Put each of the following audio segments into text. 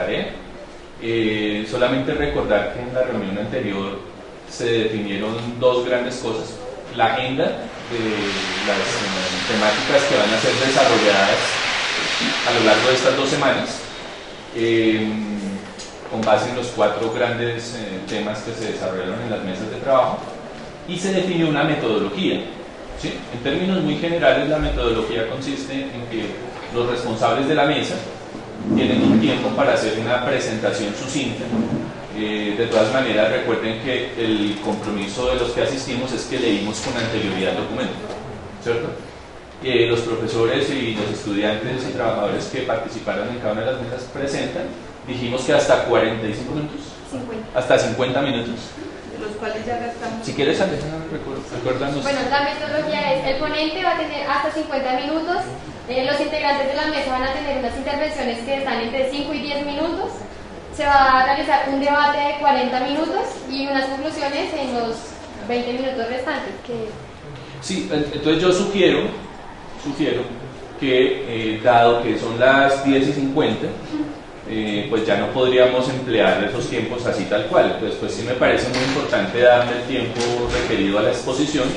tarea. Solamente recordar que en la reunión anterior se definieron dos grandes cosas: la agenda de las temáticas que van a ser desarrolladas a lo largo de estas 2 semanas, con base en los 4 grandes temas que se desarrollaron en las mesas de trabajo, y se definió una metodología. ¿Sí? En términos muy generales, la metodología consiste en que los responsables de la mesa tienen un tiempo para hacer una presentación sucinta. De todas maneras, recuerden que el compromiso de los que asistimos es que leímos con anterioridad el documento, ¿cierto? Los profesores y los estudiantes y trabajadores que participaron en cada una de las mesas presentan. Dijimos que hasta 45 minutos, 50. hasta 50 minutos, De los cuales ya gastamos. si quieres, recuérdanos. Bueno, la metodología es: el ponente va a tener hasta 50 minutos, los integrantes de la mesa van a tener unas intervenciones que están entre 5 y 10 minutos, se va a realizar un debate de 40 minutos y unas conclusiones en los 20 minutos restantes. Sí, entonces yo sugiero que, dado que son las 10:50, pues ya no podríamos emplear esos tiempos así tal cual. Entonces, pues sí me parece muy importante darle el tiempo requerido a la exposición,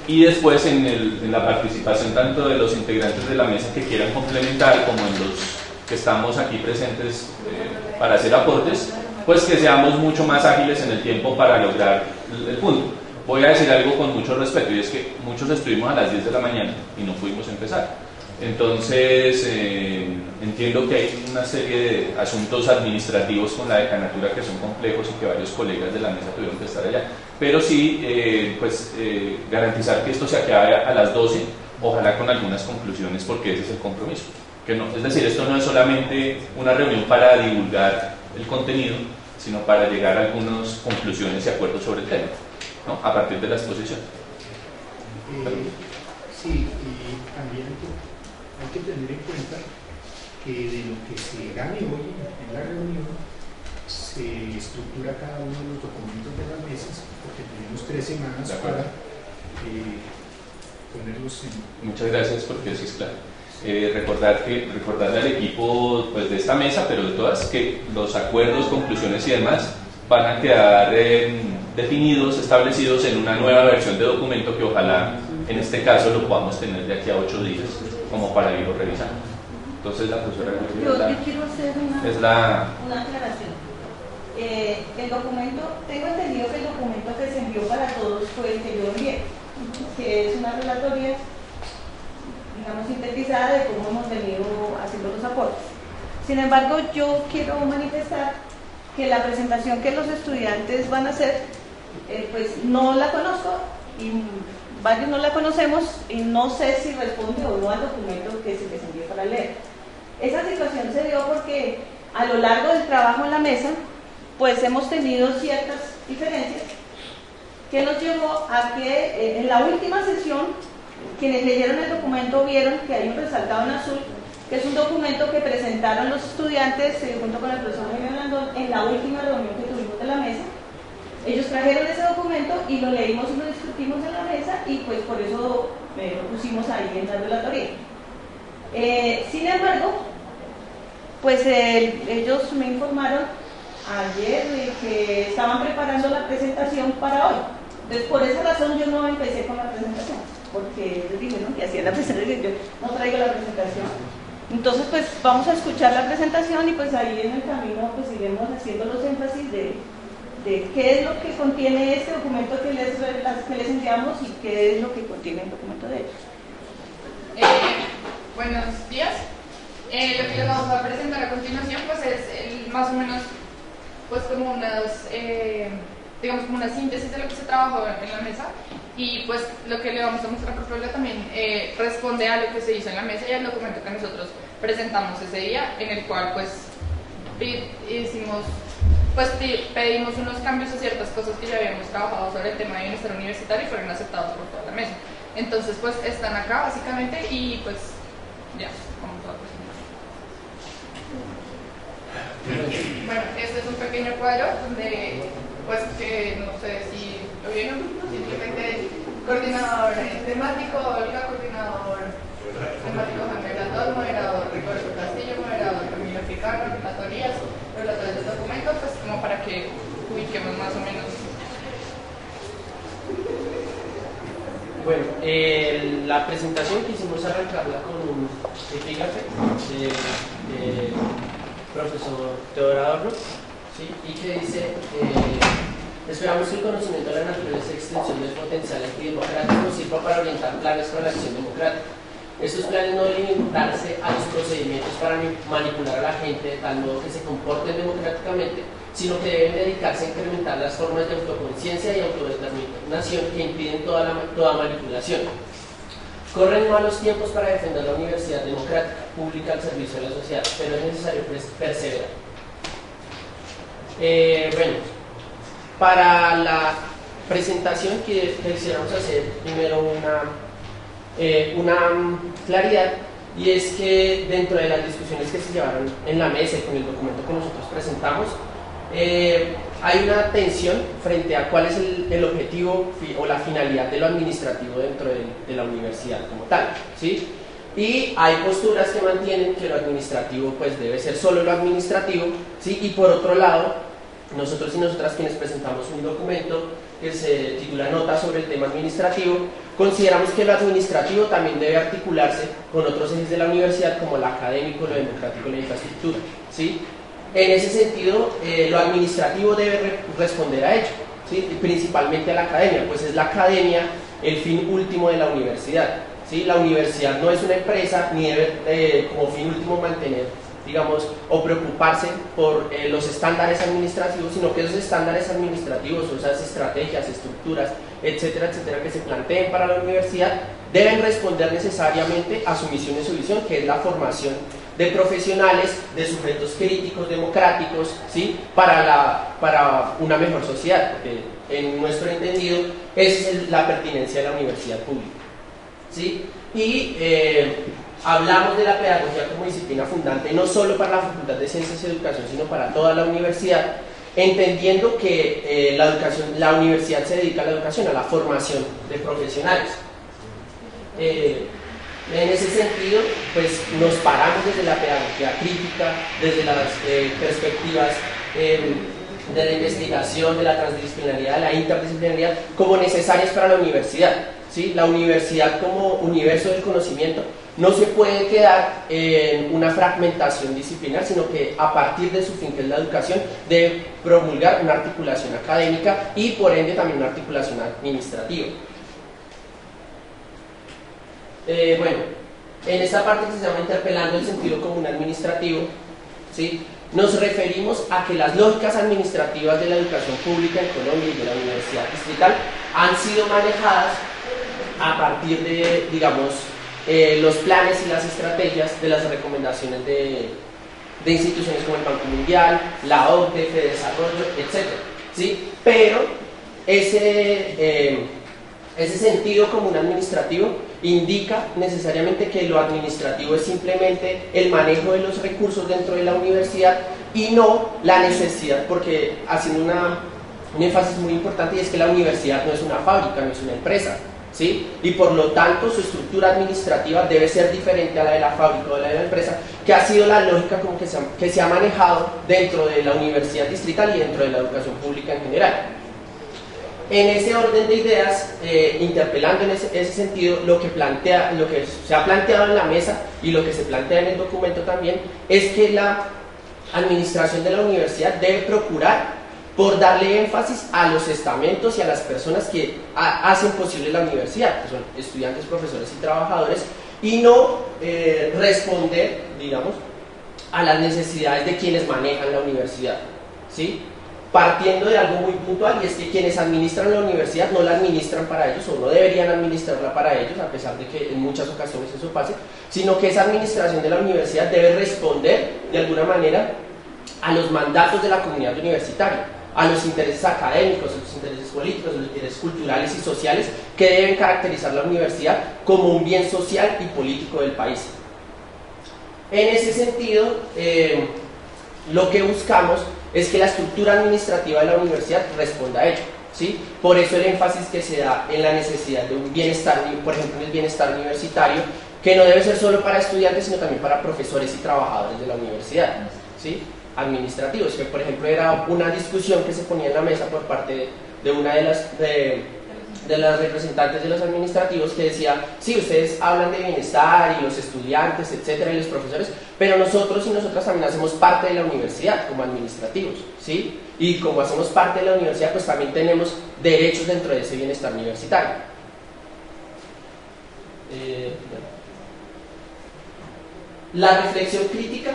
y después en la participación tanto de los integrantes de la mesa que quieran complementar como en los que estamos aquí presentes para hacer aportes, pues que seamos mucho más ágiles en el tiempo para lograr el punto. Voy a decir algo con mucho respeto, y es que muchos estuvimos a las 10 de la mañana y no pudimos empezar. Entonces, entiendo que hay una serie de asuntos administrativos con la decanatura que son complejos y que varios colegas de la mesa tuvieron que estar allá. Pero sí, garantizar que esto se acabe a las 12, ojalá con algunas conclusiones, porque ese es el compromiso. Es decir, esto no es solamente una reunión para divulgar el contenido, sino para llegar a algunas conclusiones y acuerdos sobre el tema, ¿no? A partir de la exposición. Sí, y también hay que tener en cuenta que de lo que se gane hoy en la reunión se estructura cada uno de los documentos de las mesas, porque tenemos 3 semanas para ponerlos en... Muchas gracias, porque eso es claro. Recordarle al equipo, pues, de esta mesa, pero de todas, que los acuerdos, conclusiones y demás van a quedar definidos, establecidos en una nueva versión de documento que ojalá en este caso lo podamos tener de aquí a 8 días como para irlo revisando. Entonces la profesora Yo quiero hacer una aclaración. El documento, tengo entendido que el documento que se envió para todos fue el que yo envié, que es una relatoría, digamos, sintetizada de cómo hemos venido haciendo los aportes. Sin embargo, yo quiero manifestar que la presentación que los estudiantes van a hacer, pues no la conozco, y varios no la conocemos, y no sé si responde o no al documento que se les envió para leer. Esa situación se dio porque a lo largo del trabajo en la mesa, pues hemos tenido ciertas diferencias que nos llevó a que en la última sesión, quienes leyeron el documento vieron que hay un resaltado en azul, que es un documento que presentaron los estudiantes junto con el profesor Jaime Blandón en la última reunión que tuvimos de la mesa. Ellos trajeron ese documento y lo leímos y lo discutimos en la mesa, y pues por eso lo pusimos ahí en la relatoría. Sin embargo, pues ellos me informaron ayer de que estaban preparando la presentación para hoy. Entonces, por esa razón yo no empecé con la presentación, porque les dije, ¿no?, que hacía la presentación, yo no traigo la presentación. Entonces, pues vamos a escuchar la presentación, y pues ahí en el camino pues iremos haciendo los énfasis de qué es lo que contiene este documento que les enviamos y qué es lo que contiene el documento de ellos. Buenos días. Lo que les vamos a presentar a continuación pues es más o menos pues como digamos como una síntesis de lo que se trabajó en la mesa, y pues lo que le vamos a mostrar por favor también responde a lo que se hizo en la mesa y al documento que nosotros presentamos ese día, en el cual pues pedimos unos cambios a ciertas cosas que ya habíamos trabajado sobre el tema de bienestar universitario y fueron aceptados por toda la mesa. Entonces pues están acá básicamente, y pues ya, vamos a presentar. Bueno, este es un pequeño cuadro donde pues que no sé si lo vieron, simplemente coordinador temático, Olga, coordinador temático Jaime Blandón, moderador Ricardo Castillo, moderador Camilo F. presentar las relatorías del documento, pues como para que ubiquemos más o menos. Bueno, la presentación quisimos arrancarla con un epígrafe del profesor Teodoro Adorno, ¿sí? Y que dice: esperamos que el conocimiento de la naturaleza y extensión del potencial antidemocrático sirva para orientar planes para la acción democrática. Estos planes no deben limitarse a los procedimientos para manipular a la gente de tal modo que se comporten democráticamente, sino que deben dedicarse a incrementar las formas de autoconciencia y autodeterminación que impiden toda manipulación. Corren malos tiempos para defender la universidad democrática, pública al servicio de la sociedad, pero es necesario perseverar. Bueno, para la presentación quisiéramos hacer primero una claridad, y es que dentro de las discusiones que se llevaron en la mesa y con el documento que nosotros presentamos, hay una tensión frente a cuál es el objetivo o la finalidad de lo administrativo dentro de la universidad como tal, ¿sí? Y hay posturas que mantienen que lo administrativo pues debe ser solo lo administrativo, ¿sí? Y por otro lado, nosotros y nosotras quienes presentamos un documento que se titula Nota sobre el tema administrativo, consideramos que lo administrativo también debe articularse con otros ejes de la universidad como lo académico, lo democrático y la infraestructura, ¿sí? En ese sentido, lo administrativo debe responder a ello, ¿sí? Principalmente a la academia, pues es la academia el fin último de la universidad, ¿sí? La universidad no es una empresa ni debe como fin último mantener, digamos, o preocuparse por los estándares administrativos, sino que esos estándares administrativos, o esas estrategias, estructuras, etcétera, etcétera, que se planteen para la universidad, deben responder necesariamente a su misión y su visión, que es la formación de profesionales, de sujetos críticos, democráticos, ¿sí? Para una mejor sociedad, porque en nuestro entendido esa es la pertinencia de la universidad pública, ¿sí? Y hablamos de la pedagogía como disciplina fundante, no solo para la Facultad de Ciencias y Educación, sino para toda la universidad, entendiendo que la universidad se dedica a la educación, a la formación de profesionales. En ese sentido, pues nos paramos desde la pedagogía crítica, desde las perspectivas de la investigación, de la transdisciplinaridad, de la interdisciplinaridad, como necesarias para la universidad, ¿sí? La universidad como universo del conocimiento no se puede quedar en una fragmentación disciplinar, sino que a partir de su fin, que es la educación, debe promulgar una articulación académica y por ende también una articulación administrativa. Bueno, en esta parte que se llama interpelando el sentido común administrativo, ¿sí? Nos referimos a que las lógicas administrativas de la educación pública en Colombia y de la universidad distrital han sido manejadas a partir de, digamos, los planes y las estrategias de las recomendaciones de instituciones como el Banco Mundial, la OCDE, FEDESarrollo, etc. ¿Sí? Pero ese sentido común administrativo indica necesariamente que lo administrativo es simplemente el manejo de los recursos dentro de la universidad y no la necesidad, porque haciendo un énfasis muy importante, y es que la universidad no es una fábrica, no es una empresa, ¿sí? Y por lo tanto su estructura administrativa debe ser diferente a la de la fábrica o a la de la empresa, que ha sido la lógica como que se ha manejado dentro de la universidad distrital y dentro de la educación pública en general. En ese orden de ideas, interpelando en ese sentido, lo que se ha planteado en la mesa y lo que se plantea en el documento también es que la administración de la universidad debe procurar por darle énfasis a los estamentos y a las personas que hacen posible la universidad, que son estudiantes, profesores y trabajadores, y no responder, digamos, a las necesidades de quienes manejan la universidad, ¿sí? Partiendo de algo muy puntual, y es que quienes administran la universidad no la administran para ellos o no deberían administrarla para ellos, a pesar de que en muchas ocasiones eso pase, sino que esa administración de la universidad debe responder de alguna manera a los mandatos de la comunidad universitaria, a los intereses académicos, a los intereses políticos, a los intereses culturales y sociales que deben caracterizar la universidad como un bien social y político del país. En ese sentido, lo que buscamos es que la estructura administrativa de la universidad responda a ello, ¿sí? Por eso el énfasis que se da en la necesidad de un bienestar, por ejemplo, en el bienestar universitario, que no debe ser solo para estudiantes, sino también para profesores y trabajadores de la universidad, ¿sí? Administrativos, que por ejemplo era una discusión que se ponía en la mesa por parte de una de las representantes de los administrativos, que decía, sí, ustedes hablan de bienestar y los estudiantes, etcétera, y los profesores, pero nosotros y nosotras también hacemos parte de la universidad como administrativos, ¿sí? Y como hacemos parte de la universidad, pues también tenemos derechos dentro de ese bienestar universitario. La reflexión crítica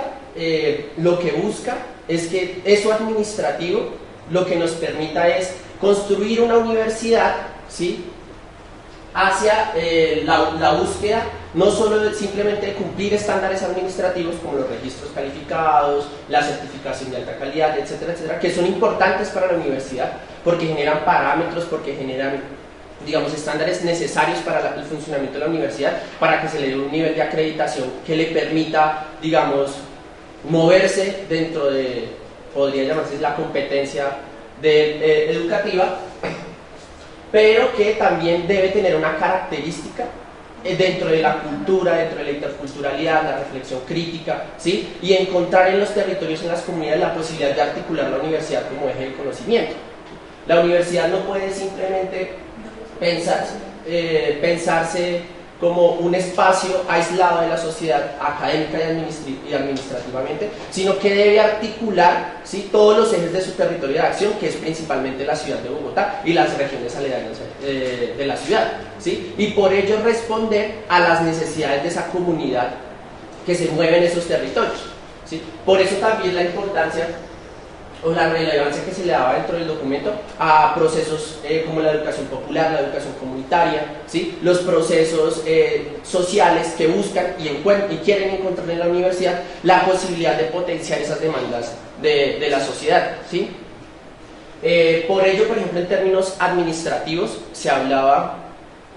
lo que busca es que eso administrativo lo que nos permita es construir una universidad, ¿sí?, hacia la búsqueda no solo simplemente de cumplir estándares administrativos como los registros calificados, la certificación de alta calidad, etcétera, etcétera, que son importantes para la universidad porque generan parámetros, porque generan, digamos, estándares necesarios para el funcionamiento de la universidad, para que se le dé un nivel de acreditación que le permita, digamos, moverse dentro de, podría llamarse la competencia educativa, pero que también debe tener una característica dentro de la cultura, dentro de la interculturalidad, la reflexión crítica, ¿sí? Y encontrar en los territorios, en las comunidades, la posibilidad de articular la universidad como eje de conocimiento. La universidad no puede simplemente pensarse como un espacio aislado de la sociedad académica y administrativamente, sino que debe articular, ¿sí?, todos los ejes de su territorio de acción, que es principalmente la ciudad de Bogotá y las regiones aledañas de la ciudad, ¿sí? Y por ello responder a las necesidades de esa comunidad que se mueve en esos territorios, ¿sí? Por eso también la importancia o la relevancia que se le daba dentro del documento a procesos como la educación popular, la educación comunitaria, ¿sí?, los procesos sociales que buscan y quieren encontrar en la universidad la posibilidad de potenciar esas demandas de la sociedad, ¿sí? Por ello, por ejemplo, en términos administrativos se hablaba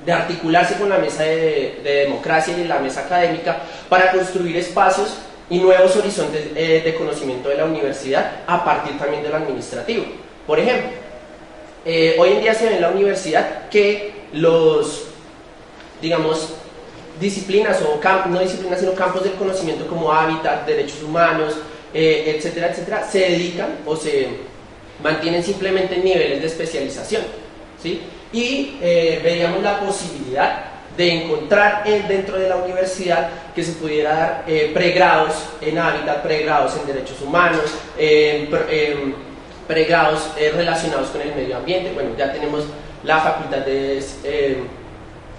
de articularse con la mesa de democracia y la mesa académica para construir espacios y nuevos horizontes de conocimiento de la universidad a partir también de lo administrativo. Por ejemplo, hoy en día se ve en la universidad que los, digamos, disciplinas o no disciplinas sino campos del conocimiento como hábitat, derechos humanos, etcétera, etcétera, se dedican o se mantienen simplemente en niveles de especialización, ¿sí? Y veíamos la posibilidad de encontrar dentro de la universidad que se pudiera dar pregrados en hábitat, pregrados en derechos humanos, pregrados relacionados con el medio ambiente. Bueno, ya tenemos la facultad de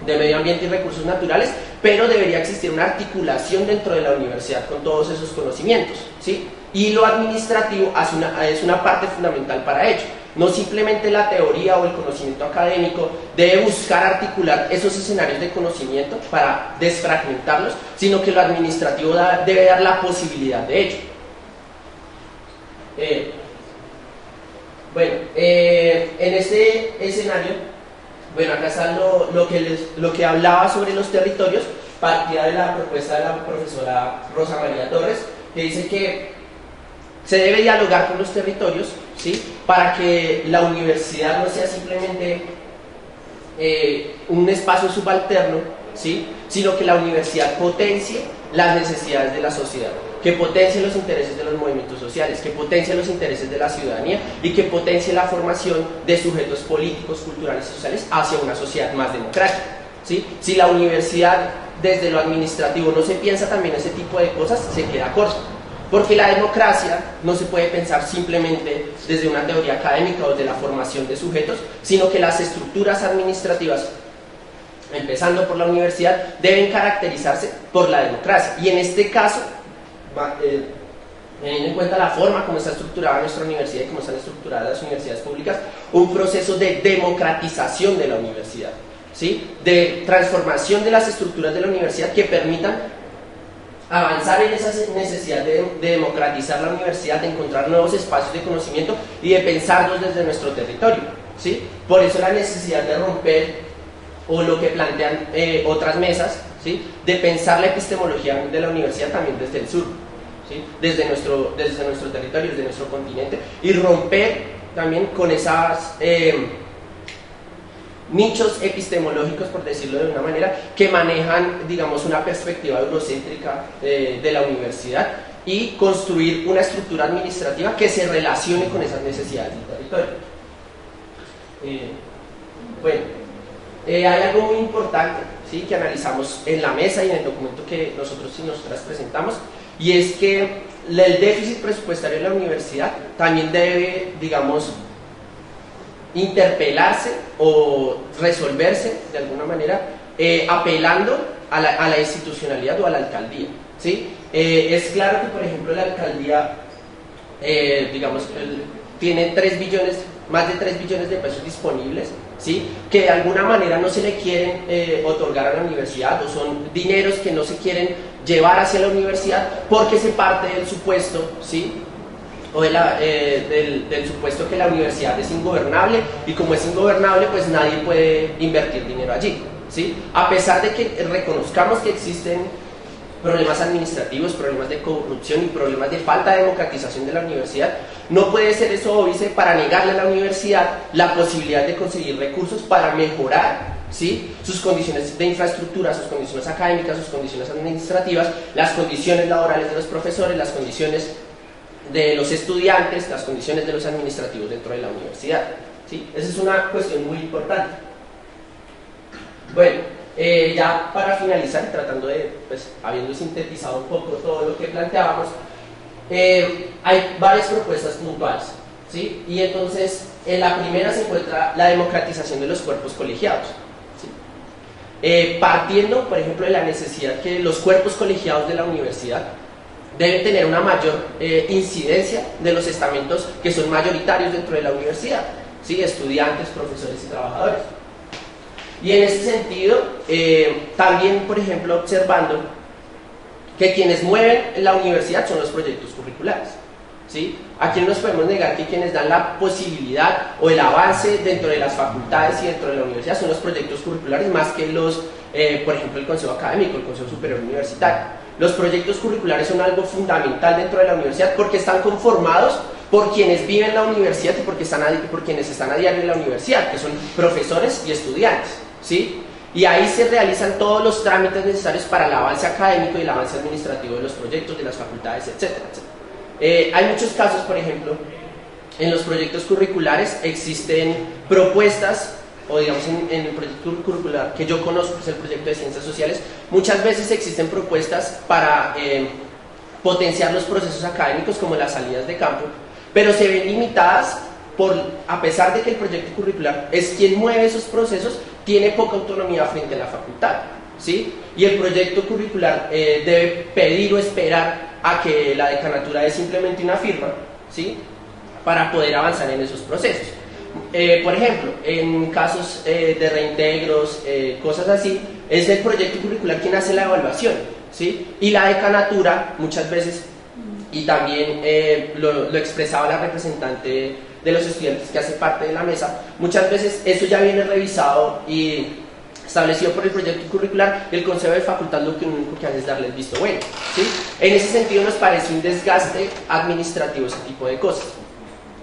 medio ambiente y recursos naturales, pero debería existir una articulación dentro de la universidad con todos esos conocimientos, ¿sí? Y lo administrativo es una parte fundamental para ello. No simplemente la teoría o el conocimiento académico debe buscar articular esos escenarios de conocimiento para desfragmentarlos, sino que lo administrativo debe dar la posibilidad de ello. En este escenario, bueno, acá está lo que hablaba sobre los territorios, partía de la propuesta de la profesora Rosa María Torres, que dice que se debe dialogar con los territorios, ¿sí?, para que la universidad no sea simplemente un espacio subalterno, ¿sí?, sino que la universidad potencie las necesidades de la sociedad, que potencie los intereses de los movimientos sociales, que potencie los intereses de la ciudadanía y que potencie la formación de sujetos políticos, culturales y sociales hacia una sociedad más democrática, ¿sí? Si la universidad desde lo administrativo no se piensa también ese tipo de cosas, se queda corta. Porque la democracia no se puede pensar simplemente desde una teoría académica o desde la formación de sujetos, sino que las estructuras administrativas, empezando por la universidad, deben caracterizarse por la democracia. Y en este caso, teniendo en cuenta la forma como está estructurada nuestra universidad y cómo están estructuradas las universidades públicas, un proceso de democratización de la universidad, ¿sí?, de transformación de las estructuras de la universidad que permitan avanzar en esa necesidad de democratizar la universidad, de encontrar nuevos espacios de conocimiento y de pensarlos desde nuestro territorio, ¿sí? Por eso la necesidad de romper, o lo que plantean otras mesas, ¿sí?, de pensar la epistemología de la universidad también desde el sur, ¿sí?, desde nuestro territorio, desde nuestro continente, y romper también con esas nichos epistemológicos, por decirlo de una manera, que manejan, digamos, una perspectiva eurocéntrica de la universidad y construir una estructura administrativa que se relacione con esas necesidades del territorio. Bueno, hay algo muy importante, ¿sí?, que analizamos en la mesa y en el documento que nosotros y nosotras presentamos, y es que el déficit presupuestario de la universidad también debe, digamos, interpelarse o resolverse de alguna manera apelando a la institucionalidad o a la alcaldía, ¿sí? Es claro que, por ejemplo, la alcaldía, digamos, tiene más de 3 billones de pesos disponibles, ¿sí?, que de alguna manera no se le quieren otorgar a la universidad, o son dineros que no se quieren llevar hacia la universidad porque se parte del supuesto, ¿sí?, o del supuesto que la universidad es ingobernable, y como es ingobernable, pues nadie puede invertir dinero allí, ¿sí? A pesar de que reconozcamos que existen problemas administrativos, problemas de corrupción y problemas de falta de democratización de la universidad, no puede ser eso óbice para negarle a la universidad la posibilidad de conseguir recursos para mejorar, ¿sí?, sus condiciones de infraestructura, sus condiciones académicas, sus condiciones administrativas, las condiciones laborales de los profesores, las condiciones de los estudiantes, las condiciones de los administrativos dentro de la universidad, ¿sí? Esa es una cuestión muy importante. Bueno, ya para finalizar, tratando de, pues, habiendo sintetizado un poco todo lo que planteábamos, hay varias propuestas puntuales, ¿sí? Y entonces, en la primera se encuentra la democratización de los cuerpos colegiados, ¿sí? Partiendo, por ejemplo, de la necesidad que los cuerpos colegiados de la universidad deben tener una mayor incidencia de los estamentos que son mayoritarios dentro de la universidad, ¿sí?, estudiantes, profesores y trabajadores. Y en ese sentido, también, por ejemplo, observando que quienes mueven la universidad son los proyectos curriculares, ¿sí? Aquí no nos podemos negar que quienes dan la posibilidad o el avance dentro de las facultades y dentro de la universidad son los proyectos curriculares, más que los, por ejemplo, el Consejo Académico, el Consejo Superior Universitario. Los proyectos curriculares son algo fundamental dentro de la universidad porque están conformados por quienes viven en la universidad y por quienes están a diario en la universidad, que son profesores y estudiantes, ¿sí? Y ahí se realizan todos los trámites necesarios para el avance académico y el avance administrativo de los proyectos, de las facultades, etcétera, etcétera. Hay muchos casos, por ejemplo, en los proyectos curriculares existen propuestas, o digamos en el proyecto curricular que yo conozco, que es el proyecto de ciencias sociales, muchas veces existen propuestas para potenciar los procesos académicos como las salidas de campo, pero se ven limitadas a pesar de que el proyecto curricular es quien mueve esos procesos, tiene poca autonomía frente a la facultad, ¿sí? Y el proyecto curricular debe pedir o esperar a que la decanatura dé simplemente una firma, ¿sí?, para poder avanzar en esos procesos. Por ejemplo, en casos de reintegros, cosas así, es el proyecto curricular quien hace la evaluación, ¿sí? Y la decanatura muchas veces, y también lo expresaba la representante de los estudiantes que hace parte de la mesa, muchas veces eso ya viene revisado y establecido por el proyecto curricular, y el Consejo de Facultad lo único que hace es darle el visto bueno, ¿sí? En ese sentido nos parece un desgaste administrativo ese tipo de cosas,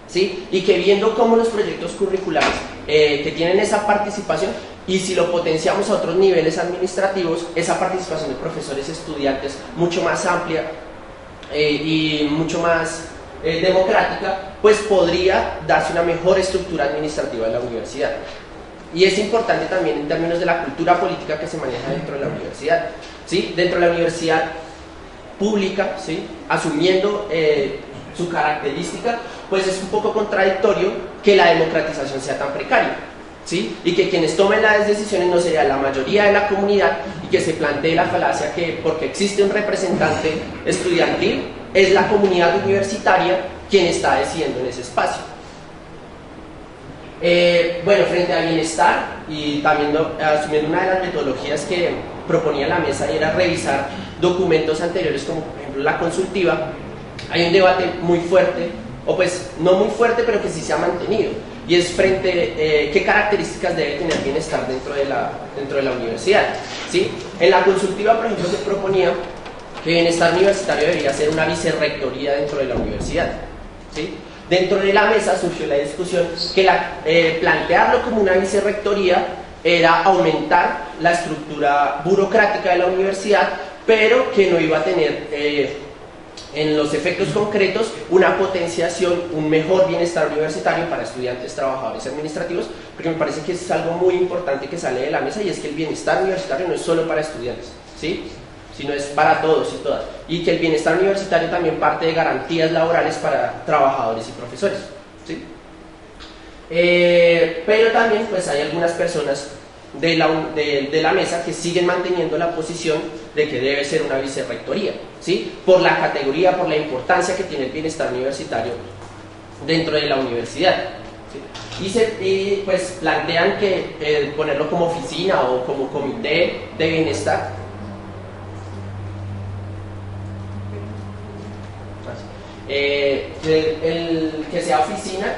¿sí? Y que viendo cómo los proyectos curriculares que tienen esa participación, y si lo potenciamos a otros niveles administrativos, esa participación de profesores, estudiantes, mucho más amplia y mucho más democrática, pues podría darse una mejor estructura administrativa de la universidad. Y es importante también en términos de la cultura política que se maneja dentro de la universidad, ¿sí? Dentro de la universidad pública, ¿sí?, asumiendo su característica, pues es un poco contradictorio que la democratización sea tan precaria, ¿sí?, y que quienes tomen las decisiones no sea la mayoría de la comunidad, y que se plantee la falacia que porque existe un representante estudiantil es la comunidad universitaria quien está decidiendo en ese espacio. Bueno, frente al bienestar, y también asumiendo una de las metodologías que proponía la mesa, era revisar documentos anteriores como por ejemplo la consultiva, hay un debate muy fuerte, o pues no muy fuerte, pero que sí se ha mantenido, y es frente qué características debe tener bienestar dentro de la universidad, ¿sí? En la consultiva, por ejemplo, se proponía que bienestar universitario debería ser una vicerrectoría dentro de la universidad, ¿sí? Dentro de la mesa surgió la discusión que plantearlo como una vicerrectoría era aumentar la estructura burocrática de la universidad, pero que no iba a tener en los efectos concretos, una potenciación, un mejor bienestar universitario para estudiantes, trabajadores administrativos, porque me parece que es algo muy importante que sale de la mesa, y es que el bienestar universitario no es solo para estudiantes, ¿sí?, sino es para todos y todas, y que el bienestar universitario también parte de garantías laborales para trabajadores y profesores, ¿sí? Pero también pues hay algunas personas de la mesa que siguen manteniendo la posición de que debe ser una vicerrectoría, ¿sí?, por la categoría, por la importancia que tiene el bienestar universitario dentro de la universidad, ¿sí? Y pues plantean que ponerlo como oficina o como comité de bienestar, el que sea oficina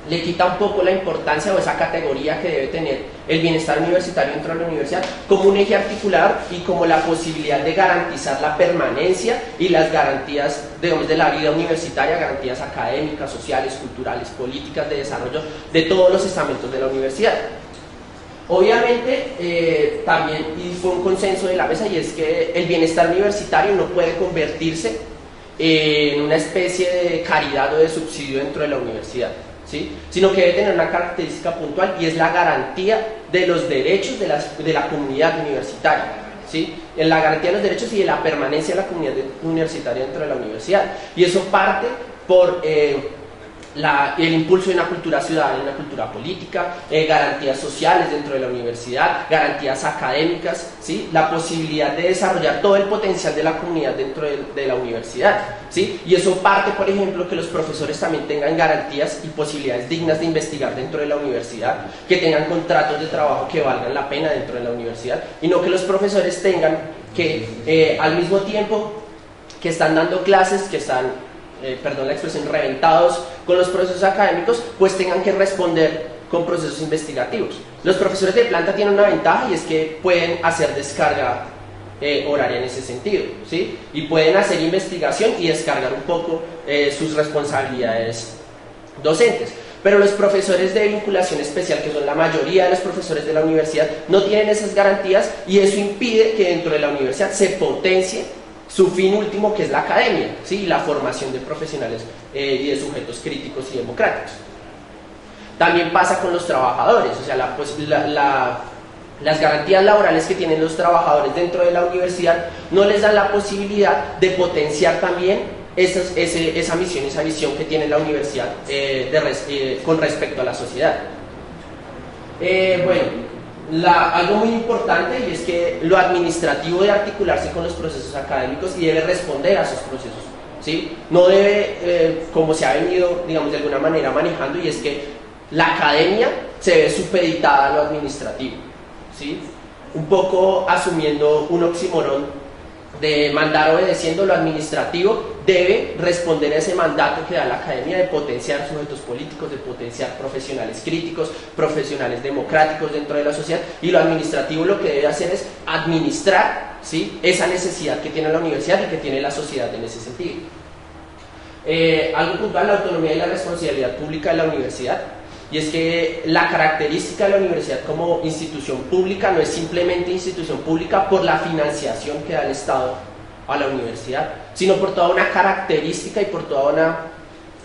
le quita un poco la importancia o esa categoría que debe tener el bienestar universitario dentro de la universidad como un eje articulador y como la posibilidad de garantizar la permanencia y las garantías, digamos, de la vida universitaria, garantías académicas, sociales, culturales, políticas, de desarrollo de todos los estamentos de la universidad. Obviamente también, y fue un consenso de la mesa, y es que el bienestar universitario no puede convertirse en una especie de caridad o de subsidio dentro de la universidad, ¿sí?, sino que debe tener una característica puntual, y es la garantía de los derechos de la comunidad universitaria, ¿sí?, en la garantía de los derechos y de la permanencia de la comunidad universitaria dentro de la universidad, y eso parte por el impulso de una cultura ciudadana, una cultura política, garantías sociales dentro de la universidad, garantías académicas, ¿sí?, la posibilidad de desarrollar todo el potencial de la comunidad dentro de la universidad, ¿sí?, y eso parte, por ejemplo, que los profesores también tengan garantías y posibilidades dignas de investigar dentro de la universidad, que tengan contratos de trabajo que valgan la pena dentro de la universidad, y no que los profesores tengan que al mismo tiempo que están dando clases, que están perdón la expresión, reventados con los procesos académicos, pues tengan que responder con procesos investigativos. Los profesores de planta tienen una ventaja, y es que pueden hacer descarga horaria en ese sentido, ¿sí?, y pueden hacer investigación y descargar un poco sus responsabilidades docentes. Pero los profesores de vinculación especial, que son la mayoría de los profesores de la universidad, no tienen esas garantías, y eso impide que dentro de la universidad se potencie su fin último, que es la academia, ¿sí?, y la formación de profesionales y de sujetos críticos y democráticos. También pasa con los trabajadores, o sea, las garantías laborales que tienen los trabajadores dentro de la universidad no les dan la posibilidad de potenciar también esa misión, esa visión que tiene la universidad con respecto a la sociedad. Algo muy importante, y es que lo administrativo debe articularse con los procesos académicos y debe responder a esos procesos, ¿sí? No debe, como se ha venido, digamos, de alguna manera manejando, y es que la academia se ve supeditada a lo administrativo, ¿sí?, un poco asumiendo un oxímoron de mandar obedeciendo. Lo administrativo debe responder a ese mandato que da la academia de potenciar sujetos políticos, de potenciar profesionales críticos, profesionales democráticos dentro de la sociedad, y lo administrativo lo que debe hacer es administrar, ¿sí?, esa necesidad que tiene la universidad y que tiene la sociedad en ese sentido. Algo puntual, la autonomía y la responsabilidad pública de la universidad. Y es que la característica de la universidad como institución pública no es simplemente institución pública por la financiación que da el Estado a la universidad, sino por toda una característica y por toda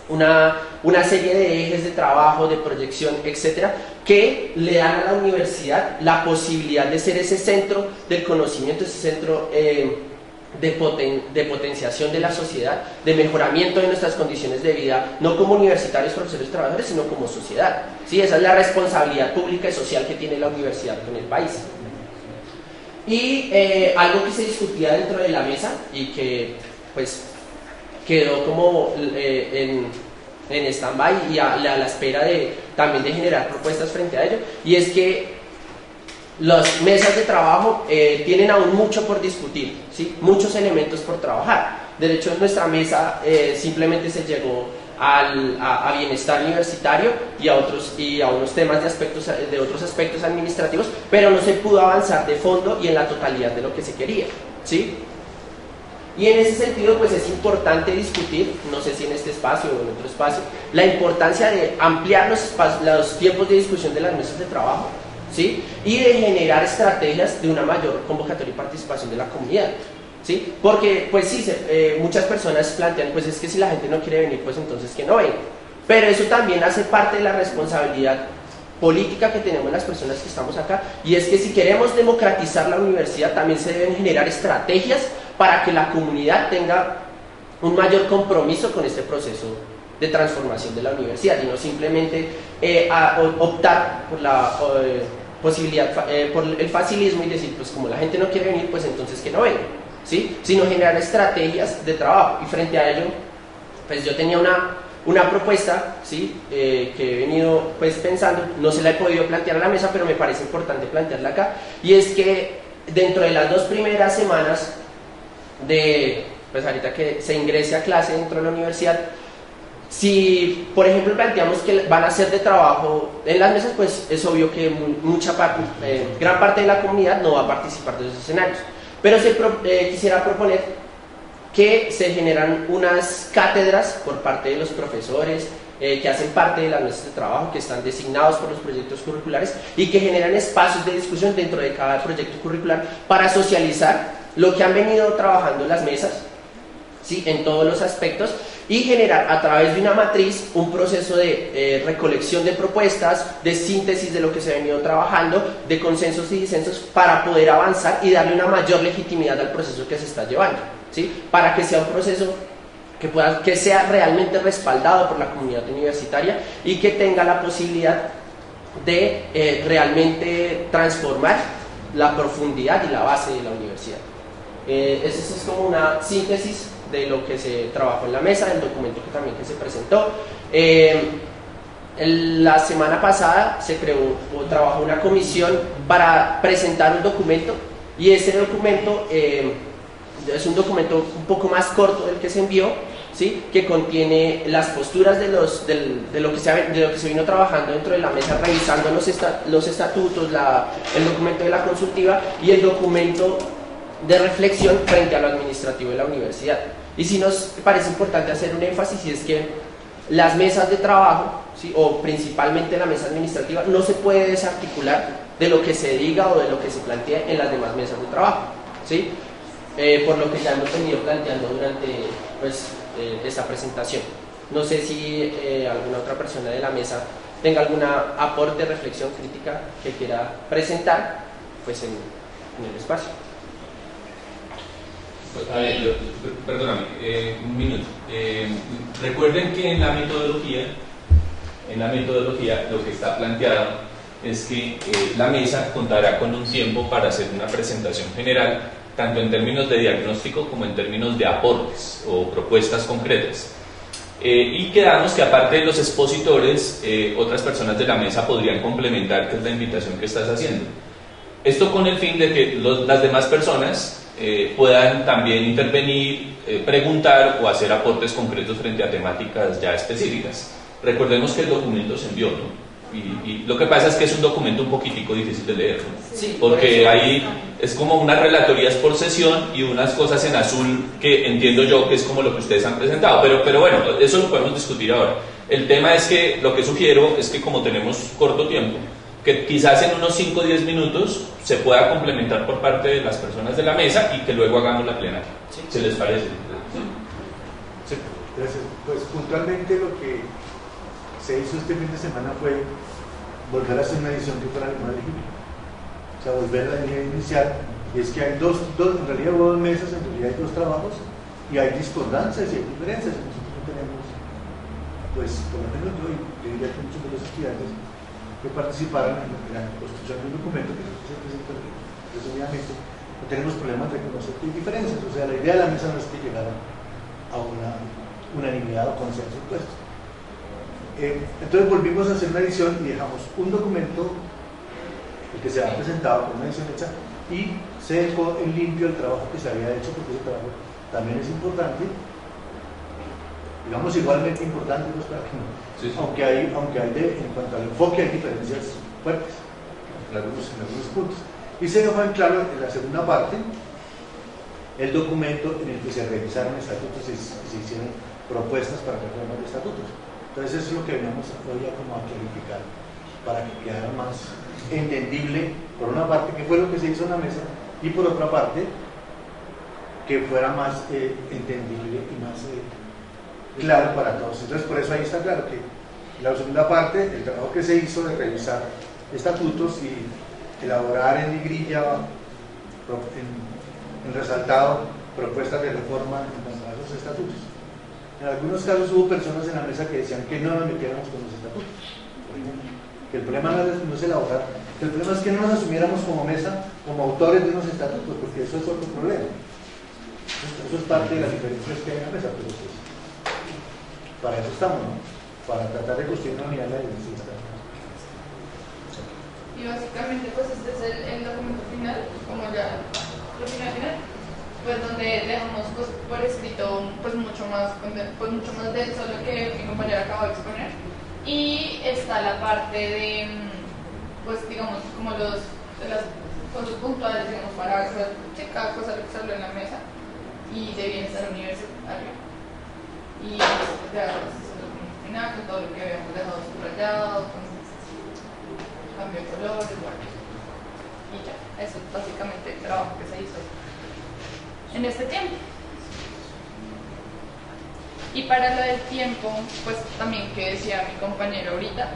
una serie de ejes de trabajo, de proyección, etcétera, que le dan a la universidad la posibilidad de ser ese centro del conocimiento, ese centro de potenciación de la sociedad, de mejoramiento de nuestras condiciones de vida, no como universitarios, profesores, trabajadores, sino como sociedad, ¿sí? Esa es la responsabilidad pública y social que tiene la universidad con el país. Y algo que se discutía dentro de la mesa y que pues quedó como en stand-by y a la espera también de generar propuestas frente a ello, y es que las mesas de trabajo tienen aún mucho por discutir, ¿sí?, muchos elementos por trabajar. De hecho, en nuestra mesa simplemente se llegó a bienestar universitario y a unos temas de otros aspectos administrativos, pero no se pudo avanzar de fondo y en la totalidad de lo que se quería, ¿sí? Y en ese sentido, pues es importante discutir, no sé si en este espacio o en otro espacio, la importancia de ampliar los tiempos de discusión de las mesas de trabajo, ¿sí?, y de generar estrategias de una mayor convocatoria y participación de la comunidad. ¿sí? Porque, pues sí, muchas personas plantean, pues es que si la gente no quiere venir, pues entonces que no venga. Pero eso también hace parte de la responsabilidad política que tenemos las personas que estamos acá, y es que si queremos democratizar la universidad, también se deben generar estrategias para que la comunidad tenga un mayor compromiso con este proceso de transformación de la universidad, y no simplemente optar por la posibilidad, por el facilismo y decir, pues como la gente no quiere venir, pues entonces que no venga, ¿sí? Sino generar estrategias de trabajo. Y frente a ello, pues yo tenía una propuesta, ¿sí? Que he venido pues pensando, no se la he podido plantear a la mesa, pero me parece importante plantearla acá, y es que dentro de las 2 primeras semanas de, pues ahorita que se ingrese a clase dentro de la universidad, si por ejemplo planteamos que van a ser de trabajo en las mesas, pues es obvio que gran parte de la comunidad no va a participar de esos escenarios, pero quisiera proponer que se generan unas cátedras por parte de los profesores que hacen parte de las mesas de trabajo, que están designados por los proyectos curriculares y que generan espacios de discusión dentro de cada proyecto curricular para socializar lo que han venido trabajando las mesas, ¿sí? En todos los aspectos, y generar a través de una matriz un proceso de recolección de propuestas, de síntesis de lo que se ha venido trabajando, de consensos y disensos, para poder avanzar y darle una mayor legitimidad al proceso que se está llevando, ¿sí? Para que sea un proceso que sea realmente respaldado por la comunidad universitaria y que tenga la posibilidad de realmente transformar la profundidad y la base de la universidad. Esa es como una síntesis de lo que se trabajó en la mesa, del documento que se presentó. La semana pasada se trabajó una comisión para presentar un documento, y ese documento es un documento un poco más corto del que se envió, ¿sí? Que contiene las posturas de lo que se vino trabajando dentro de la mesa, revisando los estatutos, el documento de la consultiva y el documento de reflexión frente a lo administrativo de la universidad. Y sí nos parece importante hacer un énfasis, y es que las mesas de trabajo, ¿sí? O principalmente la mesa administrativa, no se puede desarticular de lo que se diga o de lo que se plantea en las demás mesas de trabajo, ¿sí? Por lo que ya hemos venido planteando durante pues, esta presentación. No sé si alguna otra persona de la mesa tenga algún aporte, reflexión, crítica que quiera presentar pues, en el espacio. A ver, perdóname, un minuto. Recuerden que en la metodología lo que está planteado es que la mesa contará con un tiempo para hacer una presentación general, tanto en términos de diagnóstico como en términos de aportes o propuestas concretas. Y quedamos que aparte de los expositores, otras personas de la mesa podrían complementar, que es la invitación que estás haciendo. Esto con el fin de que las demás personas puedan también intervenir, preguntar o hacer aportes concretos frente a temáticas ya específicas. Recordemos que el documento se envió, ¿no? Y lo que pasa es que es un documento un poquitico difícil de leer, ¿no? Sí, porque ahí es como unas relatorías por sesión y unas cosas en azul que entiendo yo que es como lo que ustedes han presentado, pero bueno, eso lo podemos discutir ahora. El tema es que lo que sugiero es que como tenemos corto tiempo, que quizás en unos 5 o 10 minutos se pueda complementar por parte de las personas de la mesa y que luego hagamos la plenaria. ¿Sí? ¿Se les parece? Sí. Gracias. Pues puntualmente lo que se hizo este fin de semana fue volver a hacer una edición que fuera más legible. O sea, volver a la línea inicial. Y es que hay en realidad hubo 2 mesas, en realidad hay 2 trabajos, y hay discordancias y hay diferencias. Nosotros no tenemos, pues por lo menos yo diría que muchos de los estudiantes que participaron en la construcción del documento que se presentó resumidamente, no tenemos problemas de reconocer diferencias. O sea, la idea de la mesa no es que llegara a una unanimidad o consenso puesto. Entonces volvimos a hacer una edición y dejamos un documento, el que se ha presentado con una edición hecha, y se dejó en limpio el trabajo que se había hecho, porque ese trabajo también es importante, digamos igualmente importante, pues, para que no. Sí, sí. Aunque hay en cuanto al enfoque hay diferencias fuertes en algunos puntos. Y se dejó en claro en la segunda parte el documento en el que se revisaron estatutos y se hicieron propuestas para reformas de estatutos. Entonces eso es lo que veníamos hoy a como a clarificar, para que quedara más entendible, por una parte, qué fue lo que se hizo en la mesa, y por otra parte, que fuera más entendible y más claro para todos. Entonces, por eso ahí está claro que la segunda parte, el trabajo que se hizo de revisar estatutos y elaborar en negrilla, en resaltado, propuestas de reforma en cuanto a los estatutos. En algunos casos hubo personas en la mesa que decían que no nos metiéramos con los estatutos, por ejemplo, que el problema no es elaborar, que el problema es que no nos asumiéramos como mesa, como autores de unos estatutos, porque eso es otro problema. Eso es parte de las diferencias que hay en la mesa, pero pues, para eso estamos, ¿no? Para tratar de construir una unidad de la universidad. Y básicamente pues este es el documento final, como ya lo final, pues donde dejamos pues, por escrito pues mucho más denso lo que mi compañera acaba de exponer, y está la parte de pues digamos como de las cosas puntuales, digamos, para cada cosa lo que salió en la mesa y de bienestar universitario, y ya final con todo lo que habíamos dejado subrayado, con cambio de colores, bueno, y ya, eso es básicamente el trabajo que se hizo en este tiempo. Y para lo del tiempo, pues también que decía mi compañero ahorita,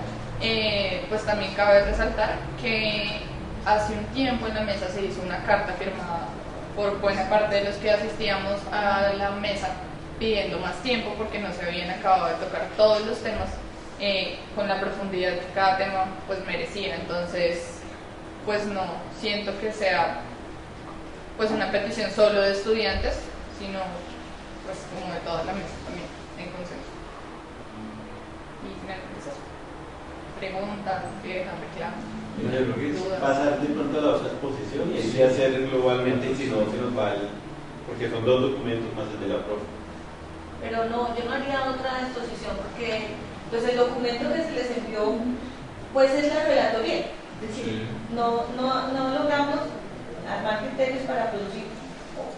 pues también cabe resaltar que hace un tiempo en la mesa se hizo una carta firmada por buena parte de los que asistíamos a la mesa pidiendo más tiempo porque no se habían acabado de tocar todos los temas con la profundidad que cada tema pues merecía. Entonces pues no siento que sea pues una petición solo de estudiantes, sino pues como de toda la mesa también en consenso. Y finalmente es eso. Preguntas, quejas, reclamos. Yo creo que es pasar de pronto a la otra exposición y sí hacer globalmente, y si no se nos va porque son dos documentos más el de la profe. Pero no, yo no haría otra exposición porque pues el documento que se les envió pues es la relatoría, es decir, no logramos armar criterios para producir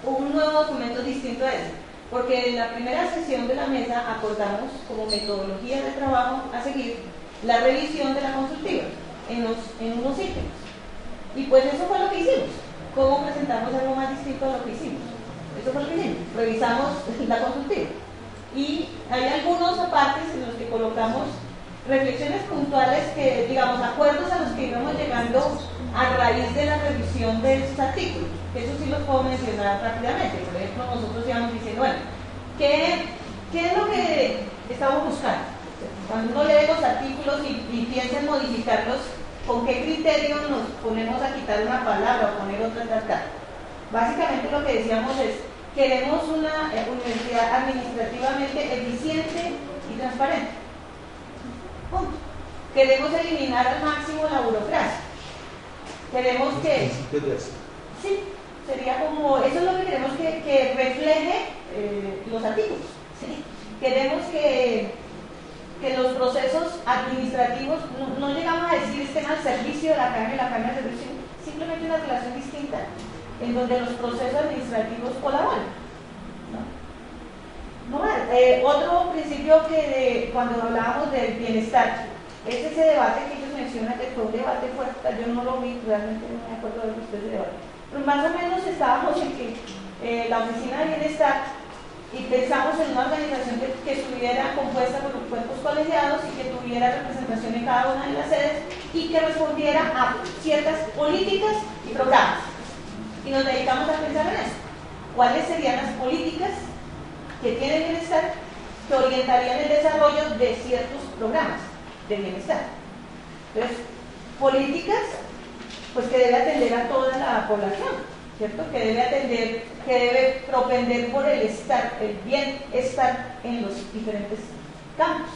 un nuevo documento distinto a ese, porque en la primera sesión de la mesa acordamos como metodología de trabajo a seguir la revisión de la consultiva en unos ítems, y pues eso fue lo que hicimos. ¿Cómo presentamos algo más distinto a lo que hicimos? Eso fue lo que hicimos, revisamos la consultiva y hay algunos apartes en los que colocamos reflexiones puntuales que, digamos, acuerdos a los que íbamos llegando a raíz de la revisión de estos artículos, que eso sí los puedo mencionar rápidamente. Por ejemplo, nosotros íbamos diciendo, bueno, ¿qué es lo que estamos buscando? Cuando uno lee los artículos y piensa en modificarlos, ¿con qué criterio nos ponemos a quitar una palabra o poner otra tal? Básicamente lo que decíamos es, queremos una universidad administrativamente eficiente y transparente. Punto. Queremos eliminar al máximo la burocracia. Queremos que... Sí, sería como... Eso es lo que queremos que refleje los artículos. ¿Sí? Queremos que los procesos administrativos, no llegamos a decir estén al servicio de la academia y la academia al servicio, simplemente una relación distinta en donde los procesos administrativos colaboran. Otro principio que cuando hablábamos del bienestar, es ese debate que ellos mencionan, que fue un debate fuerte, yo no lo vi, realmente no me acuerdo de ustedes de debate, pero más o menos estábamos en que la oficina de bienestar, y pensamos en una organización que estuviera compuesta por cuerpos colegiados y que tuviera representación en cada una de las sedes y que respondiera a ciertas políticas y programas. Y nos dedicamos a pensar en eso. ¿Cuáles serían las políticas que tiene bienestar que orientarían el desarrollo de ciertos programas de bienestar? Entonces, políticas pues que debe atender a toda la población, ¿cierto? Que debe propender por el bienestar en los diferentes campos,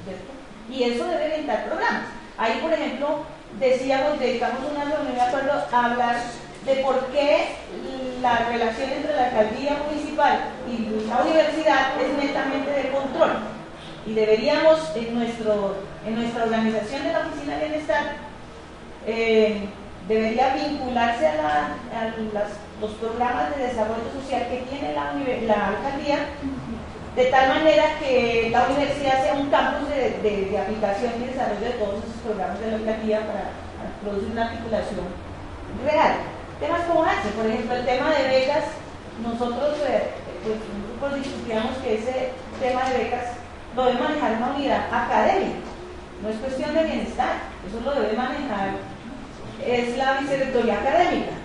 ¿cierto? Y eso debe orientar programas. Ahí, por ejemplo, dedicamos una reunión de acuerdo a hablar de por qué la relación entre la alcaldía municipal y la universidad es netamente de control. Y deberíamos, en nuestra organización de la Oficina de Bienestar, debería vincularse a los programas de desarrollo social que tiene la alcaldía, de tal manera que la universidad sea un campus de aplicación y desarrollo de todos esos programas de la alcaldía para producir una articulación real. Temas como ese, por ejemplo, el tema de becas nosotros pues un grupo discutíamos que ese tema de becas lo debe manejar una unidad académica, no es cuestión de bienestar, eso lo debe manejar, es la vicerrectoría académica,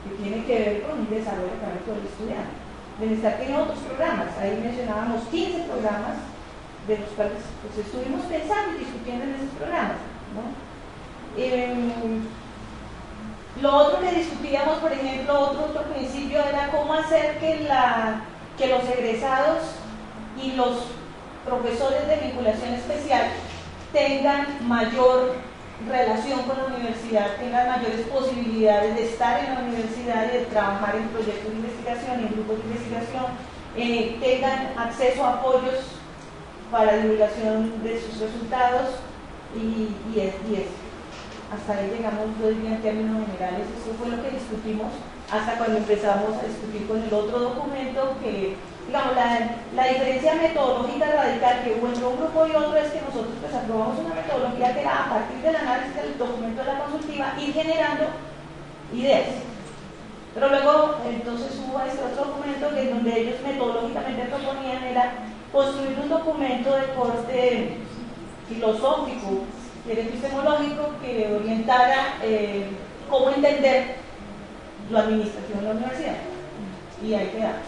que tiene que ver con el desarrollo académico del estudiante. Bienestar tiene otros programas, ahí mencionábamos 15 programas, de los cuales pues, estuvimos pensando y discutiendo en esos programas, ¿no? Lo otro que discutíamos, por ejemplo, otro principio era cómo hacer que los egresados y los profesores de vinculación especial tengan mayor relación con la universidad, tengan mayores posibilidades de estar en la universidad y de trabajar en proyectos de investigación, en grupos de investigación, tengan acceso a apoyos para divulgación de sus resultados y hasta ahí llegamos en términos generales. Eso fue lo que discutimos hasta cuando empezamos a discutir con el otro documento que, digamos, la diferencia metodológica radical que hubo entre un grupo y otro es que nosotros pues aprobamos una metodología que era a partir del análisis del documento de la consultiva ir generando ideas. Pero luego entonces hubo este otro documento que donde ellos metodológicamente proponían era construir un documento de corte filosófico y epistemológico que orientara cómo entender la administración de la universidad. Y ahí quedamos.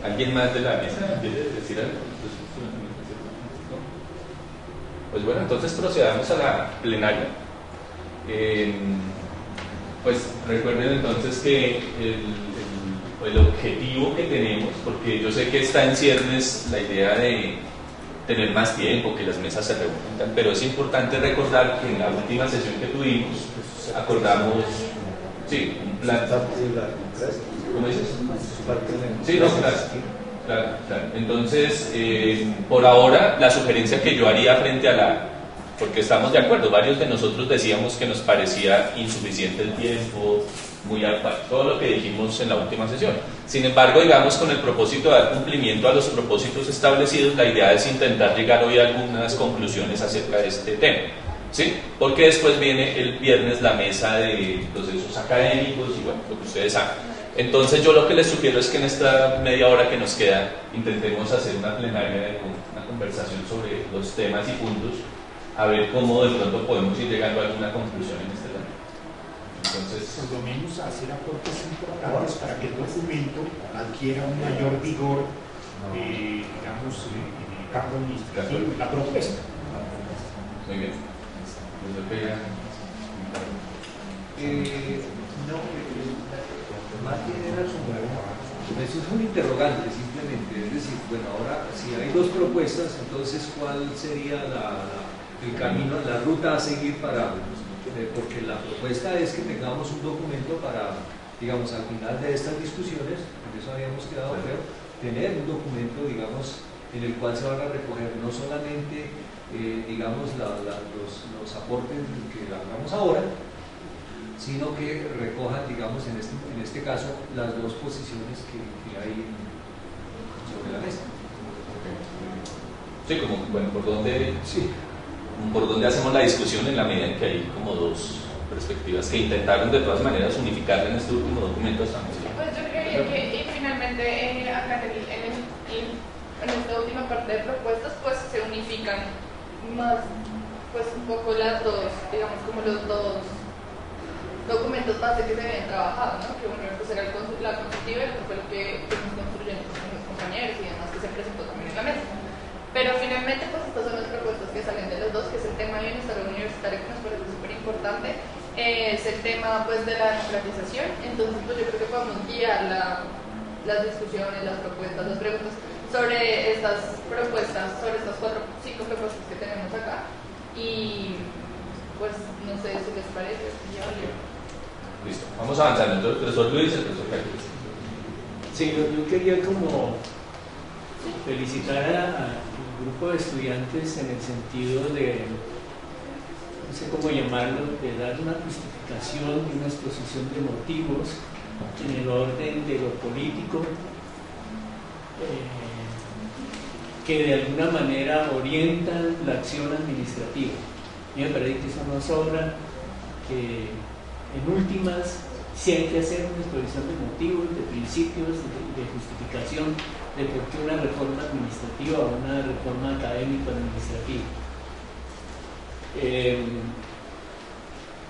¿Alguien más de la mesa quiere decir algo? Pues bueno, entonces procedamos a la plenaria. Pues recuerden entonces que el objetivo que tenemos, porque yo sé que está en ciernes la idea de tener más tiempo, que las mesas se reúnan, pero es importante recordar que en la última sesión que tuvimos acordamos, sí, un plan. ¿Cómo dices? Sí, no, claro. Entonces, por ahora, la sugerencia que yo haría frente a porque estamos de acuerdo, varios de nosotros decíamos que nos parecía insuficiente el tiempo, muy actual, todo lo que dijimos en la última sesión. Sin embargo, digamos, con el propósito de dar cumplimiento a los propósitos establecidos, la idea es intentar llegar hoy a algunas conclusiones acerca de este tema, ¿sí? Porque después viene el viernes la mesa de procesos académicos y bueno, lo que ustedes saben. Entonces yo lo que les sugiero es que en esta media hora que nos queda intentemos hacer una plenaria, una conversación sobre los temas y puntos, a ver cómo de pronto podemos ir llegando a alguna conclusión en este tema. Entonces, por lo menos hacer aportes importantes para que el documento adquiera un mayor vigor, digamos, en el campo administrativo, la propuesta. Muy bien. Más bien era me surge un interrogante simplemente, es decir, bueno, ahora si hay dos propuestas, entonces ¿cuál sería el camino, la ruta a seguir porque la propuesta es que tengamos un documento para, digamos, al final de estas discusiones, por eso habíamos quedado, creo, tener un documento, digamos, en el cual se van a recoger no solamente, digamos, los aportes que hagamos ahora, sino que recojan, digamos, en este caso, las dos posiciones que hay sobre la mesa. Sí, como, bueno, por dónde hacemos la discusión en la medida en que hay como dos perspectivas que intentaron de todas maneras unificar en este último documento. Pues yo creía que finalmente acá en esta última parte de propuestas pues se unifican más, pues un poco las dos, digamos, como los dos documentos base que se habían trabajado, ¿no? Que uno pues era la consultiva y otro fue lo que fuimos construyendo con los compañeros y demás que se presentó también en la mesa. Pero finalmente pues estas son las propuestas que salen de los dos, que es el tema de bienestar universitario, que nos parece súper importante, es el tema pues de la democratización. Entonces pues yo creo que podemos guiar las discusiones, las propuestas, las preguntas sobre estas propuestas, sobre estas 5 propuestas que tenemos acá, y pues no sé si les parece. Listo, vamos avanzando. Entonces, el profesor Luis, el profesor Carlos. Sí, yo quería como felicitar al grupo de estudiantes en el sentido de, no sé cómo llamarlo, de dar una justificación y una exposición de motivos en el orden de lo político, que de alguna manera orientan la acción administrativa. A mí me parece que eso no sobra, que en últimas sí hay que hacer una exposición de motivos, de principios, de justificación de por qué una reforma administrativa o una reforma académico-administrativa.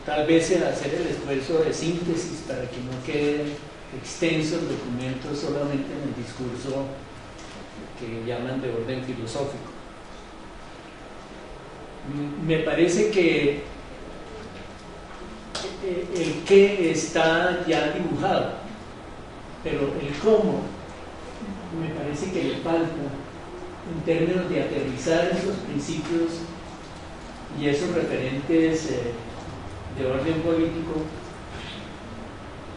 Tal vez hacer el esfuerzo de síntesis para que no quede extenso el documento solamente en el discurso que llaman de orden filosófico. Me parece que el qué está ya dibujado, pero el cómo me parece que le falta en términos de aterrizar esos principios y esos referentes de orden político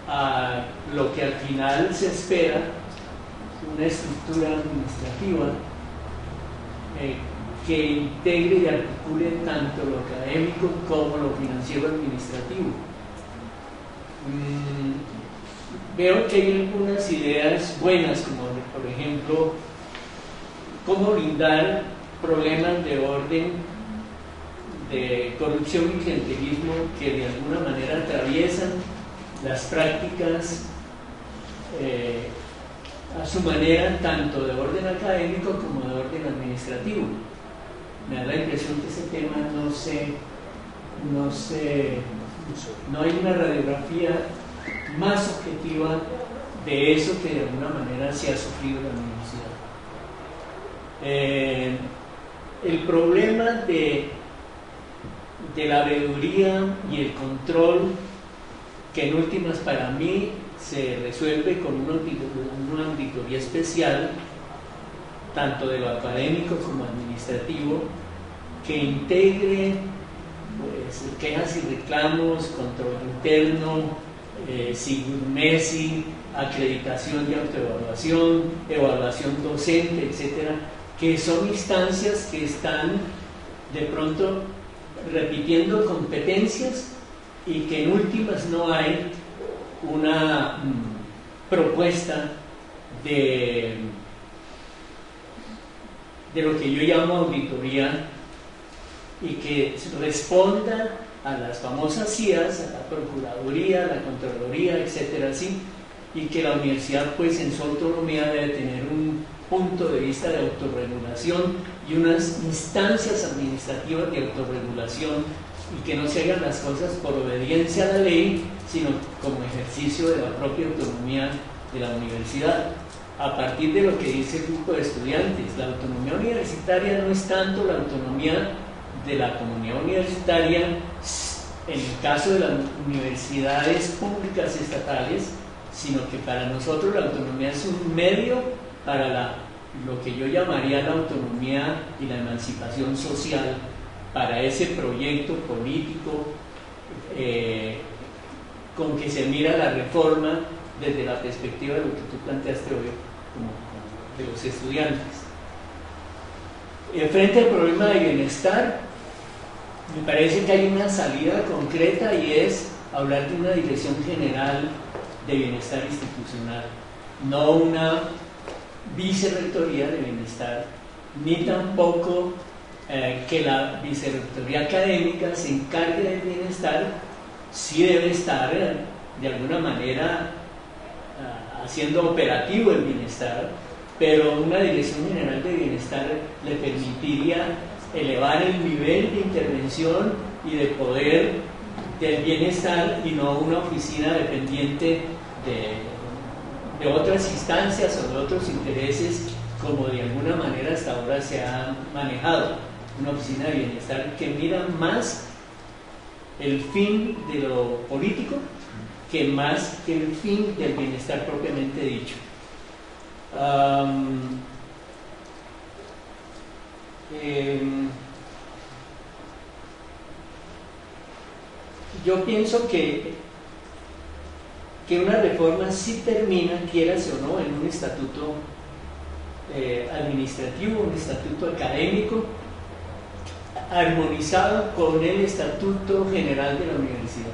a lo que al final se espera, una estructura administrativa que integre y articule tanto lo académico como lo financiero administrativo. Veo que hay algunas ideas buenas, como por ejemplo cómo blindar problemas de orden de corrupción y clientelismo que de alguna manera atraviesan las prácticas a su manera, tanto de orden académico como de orden administrativo. Me da la impresión que ese tema no hay una radiografía más objetiva de eso que de alguna manera se ha sufrido en la universidad. El problema de la veeduría y el control, que en últimas para mí se resuelve con una auditoría especial, tanto de lo académico como administrativo, que integre pues, quejas y reclamos, control interno, SIGURMESI, acreditación y autoevaluación, evaluación docente, etcétera, que son instancias que están de pronto repitiendo competencias y que en últimas no hay una propuesta de lo que yo llamo auditoría y que responda a las famosas CIAs, a la Procuraduría, a la Contraloría, etcétera, ¿sí? Y que la universidad pues en su autonomía debe tener un punto de vista de autorregulación y unas instancias administrativas de autorregulación, y que no se hagan las cosas por obediencia a la ley, sino como ejercicio de la propia autonomía de la universidad. A partir de lo que dice el grupo de estudiantes, la autonomía universitaria no es tanto la autonomía de la comunidad universitaria en el caso de las universidades públicas estatales, sino que para nosotros la autonomía es un medio para lo que yo llamaría la autonomía y la emancipación social, para ese proyecto político con que se mira la reforma desde la perspectiva de lo que tú planteaste hoy, como de los estudiantes. Frente al problema de bienestar, me parece que hay una salida concreta, y es hablar de una dirección general de bienestar institucional, no una vicerrectoría de bienestar, ni tampoco que la vicerrectoría académica se encargue del bienestar. Sí debe estar de alguna manera haciendo operativo el bienestar, pero una dirección general de bienestar le permitiría elevar el nivel de intervención y de poder del bienestar, y no una oficina dependiente de otras instancias o de otros intereses, como de alguna manera hasta ahora se ha manejado. Una oficina de bienestar que mira más el fin de lo político que más que el fin del bienestar propiamente dicho. Yo pienso que una reforma sí termina, quieras o no, en un estatuto administrativo, un estatuto académico, armonizado con el estatuto general de la universidad.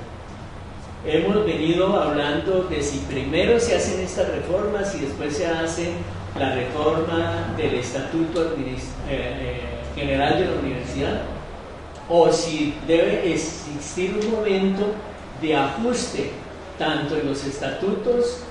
Hemos venido hablando de si primero se hacen estas reformas y después se hace la reforma del estatuto general de la universidad, o si debe existir un momento de ajuste tanto en los estatutos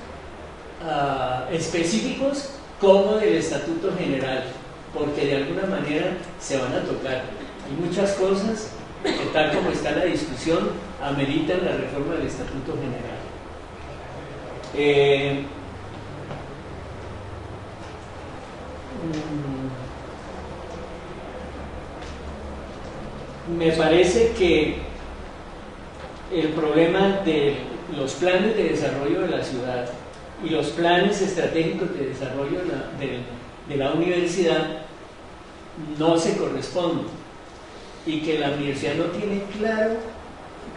específicos como del estatuto general, porque de alguna manera se van a tocar. Y muchas cosas, que tal como está la discusión, ameritan la reforma del estatuto general. Me parece que el problema de los planes de desarrollo de la ciudad y los planes estratégicos de desarrollo de la universidad no se corresponden, y que la universidad no tiene claro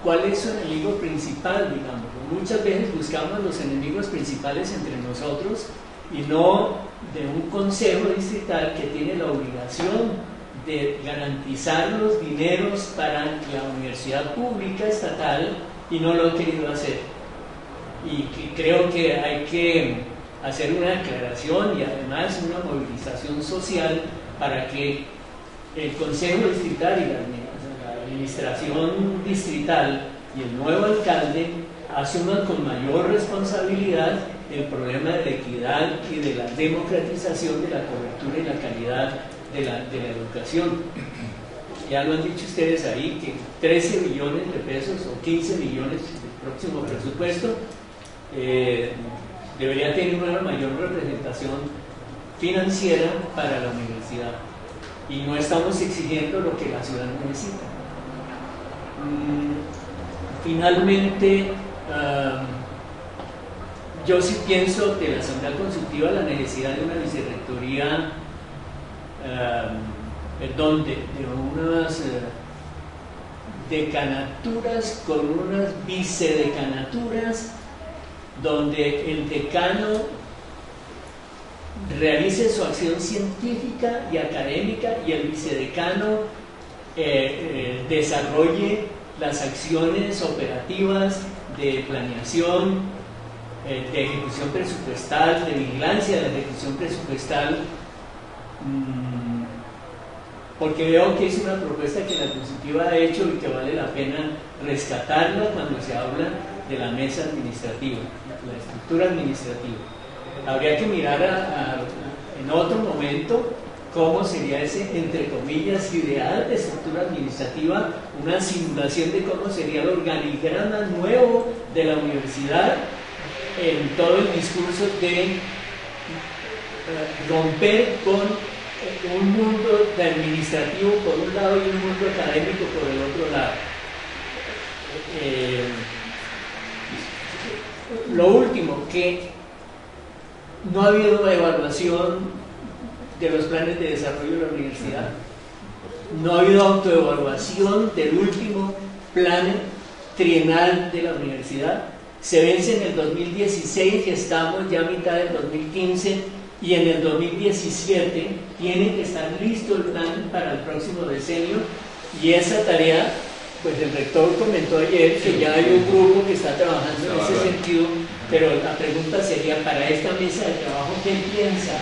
cuál es su enemigo principal, digamos. Muchas veces buscamos los enemigos principales entre nosotros y no de un consejo distrital que tiene la obligación de garantizar los dineros para la universidad pública estatal, y no lo ha querido hacer. Y creo que hay que hacer una aclaración y además una movilización social para que el Consejo Distrital y la administración distrital y el nuevo alcalde asuman con mayor responsabilidad el problema de la equidad y de la democratización de la cobertura y la calidad de la educación. Ya lo han dicho ustedes ahí, que 13 billones de pesos o 15 billones del próximo presupuesto debería tener una mayor representación financiera para la universidad, y no estamos exigiendo lo que la ciudad necesita. Finalmente, yo sí pienso de la Asamblea Consultiva la necesidad de una vicerrectoría, de unas decanaturas con unas vicedecanaturas, donde el decano realice su acción científica y académica y el vicedecano desarrolle las acciones operativas de planeación, de ejecución presupuestal, de vigilancia de la ejecución presupuestal, porque veo que es una propuesta que la Consultiva ha hecho y que vale la pena rescatarla cuando se habla de la mesa administrativa, la estructura administrativa. Habría que mirar en otro momento cómo sería ese, entre comillas, ideal de estructura administrativa, una simulación de cómo sería el organigrama nuevo de la universidad, en todo el discurso de romper con un mundo administrativo por un lado y un mundo académico por el otro lado. Lo último, que no ha habido evaluación de los planes de desarrollo de la universidad, no ha habido autoevaluación del último plan trienal de la universidad. Se vence en el 2016 y estamos ya a mitad del 2015, y en el 2017 tiene que estar listo el plan para el próximo decenio, y esa tarea, pues el rector comentó ayer que ya hay un grupo que está trabajando en ese sentido, pero la pregunta sería, para esta mesa de trabajo, ¿qué piensa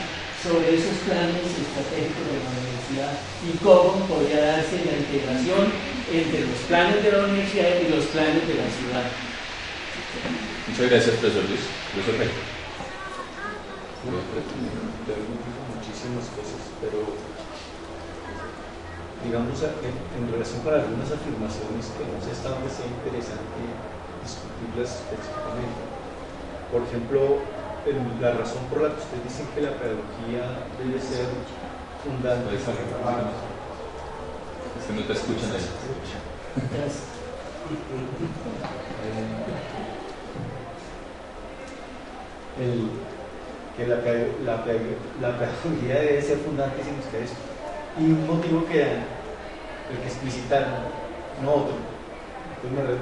sobre esos planes estratégicos de la universidad y cómo podría darse la integración entre los planes de la universidad y los planes de la ciudad? Muchas gracias, profesor Luis. Profesor Rey. Muchísimas cosas, pero digamos en relación con algunas afirmaciones que no sé hasta dónde sea interesante discutirlas específicamente. Por ejemplo, la razón por la que ustedes dicen que la pedagogía debe ser fundada. Es que no te escuchan ahí. Que la pedagogía debe ser fundante sin ustedes, y un motivo que dan, el que explicitaron, no otro. Entonces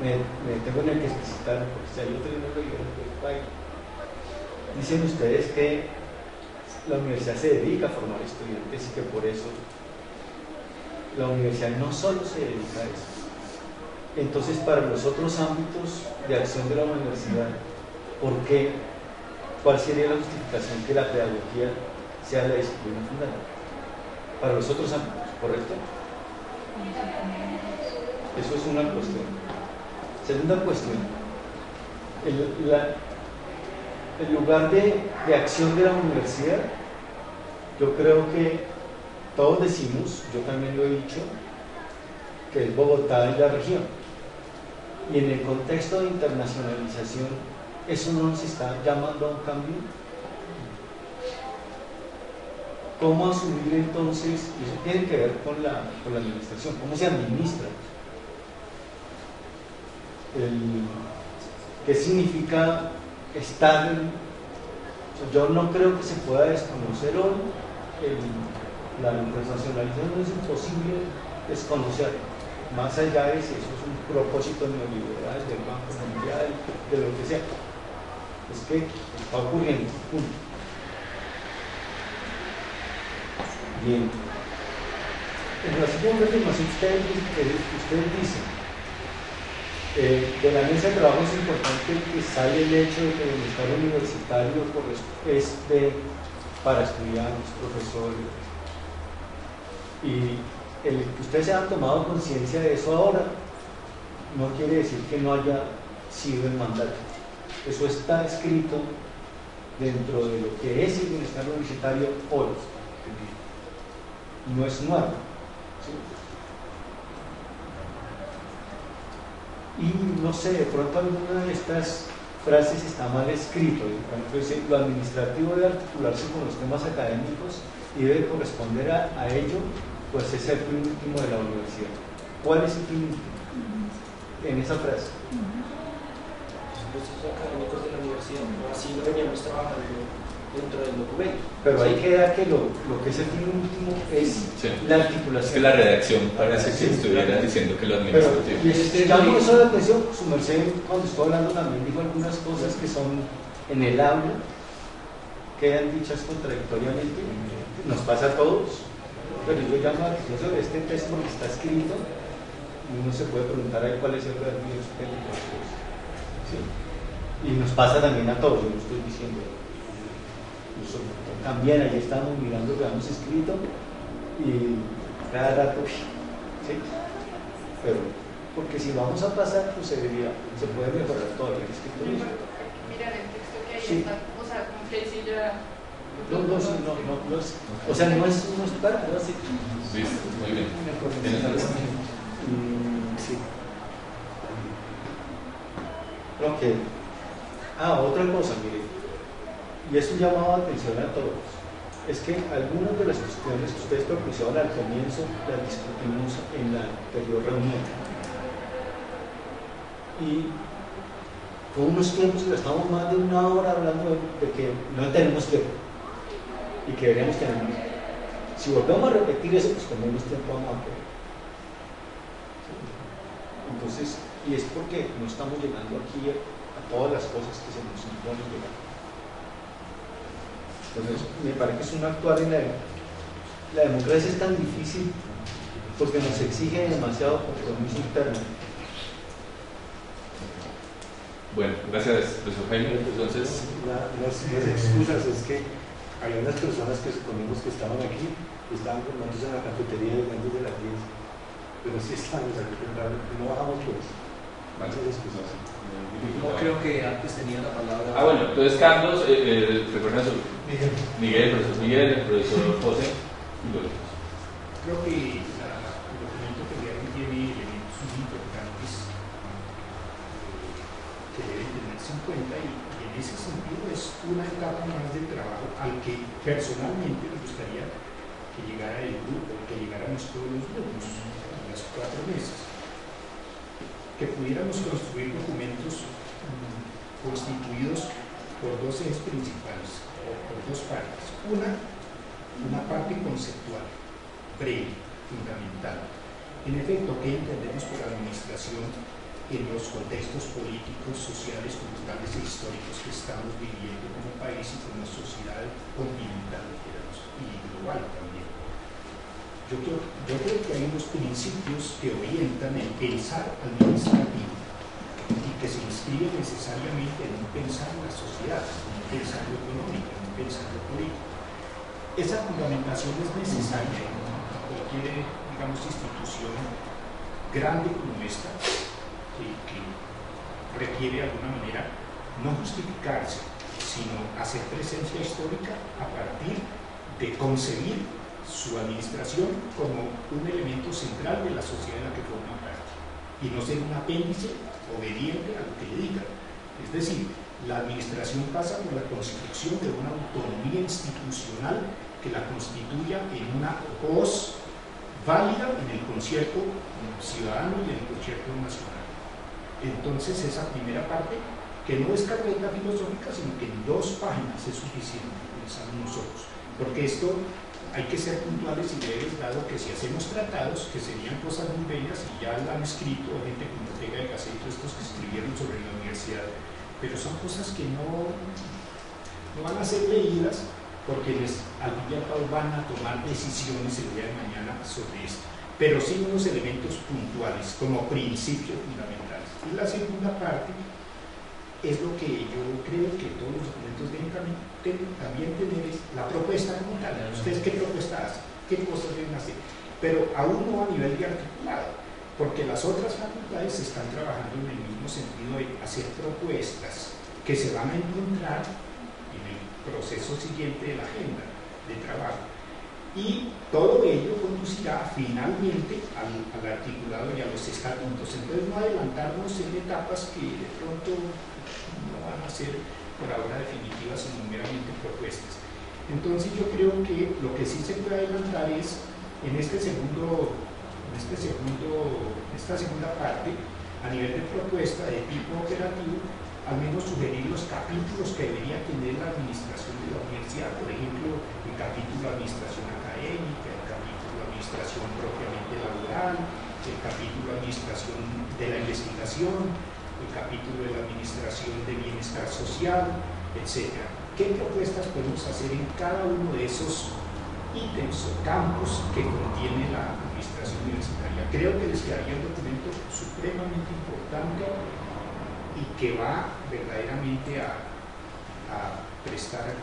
me tengo en el que explicitaron, porque si hay otro no lo dijeron, pues dicen ustedes que la universidad se dedica a formar estudiantes y que por eso la universidad no solo se dedica a eso. Entonces, para los otros ámbitos de acción de la universidad, ¿por qué? ¿Cuál sería la justificación que la pedagogía sea la disciplina fundamental? Para los otros ámbitos, ¿correcto? Eso es una cuestión. Segunda cuestión, el lugar de acción de la universidad, yo creo que todos decimos, yo también lo he dicho, que es Bogotá y la región. Y en el contexto de internacionalización, ¿eso no nos está llamando a un cambio? ¿Cómo asumir entonces? Eso tiene que ver con la administración, ¿cómo se administra? ¿Qué significa estar en? Yo no creo que se pueda desconocer hoy la internacionalización, es imposible desconocer, más allá de si eso es un propósito neoliberal del Banco Mundial, de lo que sea, es que está ocurriendo, punto. Bien, en la segunda afirmación ustedes dicen, de la mesa de trabajo es importante que sale el hecho de que el bienestar universitario es para estudiantes, profesores, y el que ustedes hayan tomado conciencia de eso ahora no quiere decir que no haya sido el mandato. Eso está escrito dentro de lo que es el bienestar universitario hoy. No es nuevo. ¿Sí? Y no sé, de pronto alguna de estas frases está mal escrito. Entonces, lo administrativo debe articularse con los temas académicos y debe corresponder a ello, pues es el fin último de la universidad. ¿Cuál es el fin último en esa frase? Los procesos académicos de la universidad, así lo veníamos trabajando dentro del documento. Pero ahí queda que lo que es el fin último es la articulación. Es que la redacción parece que estuviera diciendo que lo administrativo. Y llamo eso la atención, su merced cuando estuvo hablando también dijo algunas cosas que son en el aula, quedan dichas contradictoriamente, nos pasa a todos, pero yo llamo la atención sobre este texto porque está escrito y uno se puede preguntar ahí cuál es el verdadero técnico. ¿Sí? Y nos pasa también a todos, yo no estoy diciendo. También ahí estamos mirando lo que hemos escrito y cada rato, ¿sí? Pero, porque si vamos a pasar, pues se puede mejorar todo el escrito. Mirar el texto que ahí Sí. está, o sea, como que si ya... No, o sea, no es parte, ¿no? Sí. Sí, muy bien. ¿Tienes algo? Sí. Ok. Otra cosa, mire. Y es un llamado de atención a todos, es que algunas de las cuestiones que ustedes propusieron al comienzo las discutimos en la anterior reunión. Y con unos tiempos que estamos más de una hora hablando de que no tenemos tiempo y que deberíamos tener más. Si volvemos a repetir eso, pues con menos tiempo vamos a poder. Entonces, y es porque no estamos llegando aquí a todas las cosas que se nos imponen llegar. Entonces, me parece que es un actuar en la democracia es tan difícil porque nos exige demasiado compromiso interno. Bueno, gracias, profesor Jaime. Entonces, las excusas es que había unas personas que suponemos que estaban aquí, que estaban formándose en la cafetería antes de las 10, pero sí estamos aquí temprano, no bajamos pues. Muchas excusas. No creo que antes tenía la palabra. bueno, entonces Carlos, recuerda su Miguel, el profesor Miguel, el profesor José y luego. Creo que el documento que realmente tiene elementos muy importantes que deben tenerse en cuenta y en ese sentido es una etapa más del trabajo al que personalmente me gustaría que llegara el grupo, que llegáramos todos los grupos en las 4 mesas, que pudiéramos construir documentos constituidos por 2 ejes principales, o por 2 partes. Una parte conceptual, breve, fundamental. En efecto, ¿qué entendemos por administración en los contextos políticos, sociales, culturales e históricos que estamos viviendo como país y como sociedad continental y global también? Yo creo que hay unos principios que orientan el pensar administrativo y que se inscriben necesariamente en un pensar en la sociedad, en un pensar económico, en un pensar político. Esa fundamentación es necesaria en cualquier digamos, institución grande como esta, que requiere de alguna manera no justificarse, sino hacer presencia histórica a partir de concebir su administración como un elemento central de la sociedad en la que forma parte y no ser un apéndice obediente a lo que le digan. Es decir, la administración pasa por la constitución de una autonomía institucional que la constituya en una voz válida en el concierto ciudadano y en el concierto nacional. Entonces esa primera parte, que no es carpeta filosófica, sino que en 2 páginas es suficiente, pensamos nosotros, porque esto hay que ser puntuales y breves, dado que si hacemos tratados, que serían cosas muy bellas, y ya lo han escrito gente como Ortega y Gasset, estos que escribieron sobre la universidad, pero son cosas que no van a ser leídas, porque al fin y al cabo van a tomar decisiones el día de mañana sobre esto, pero sí unos elementos puntuales, como principios fundamentales. Y la segunda parte es lo que yo creo que todos los documentos deben también tener, es la propuesta como tal. ¿Ustedes qué propuesta hacen? ¿Qué cosas deben hacer? Pero aún no a nivel de articulado, porque las otras facultades están trabajando en el mismo sentido de hacer propuestas que se van a encontrar en el proceso siguiente de la agenda de trabajo. Y todo ello conducirá finalmente al articulado y a los estatutos. Entonces no adelantarnos en etapas que de pronto no van a ser por ahora definitivas, sino meramente propuestas. Entonces yo creo que lo que sí se puede adelantar es en esta segunda parte, a nivel de propuesta de tipo operativo, al menos sugerir los capítulos que debería tener la administración de la universidad, por ejemplo, el capítulo de administración académica, el capítulo de administración propiamente laboral, el capítulo de administración de la investigación, el capítulo de la administración de bienestar social, etc. ¿Qué propuestas podemos hacer en cada uno de esos ítems o campos que contiene la administración universitaria? Creo que les quedaría un documento supremamente importante y que va verdaderamente a prestar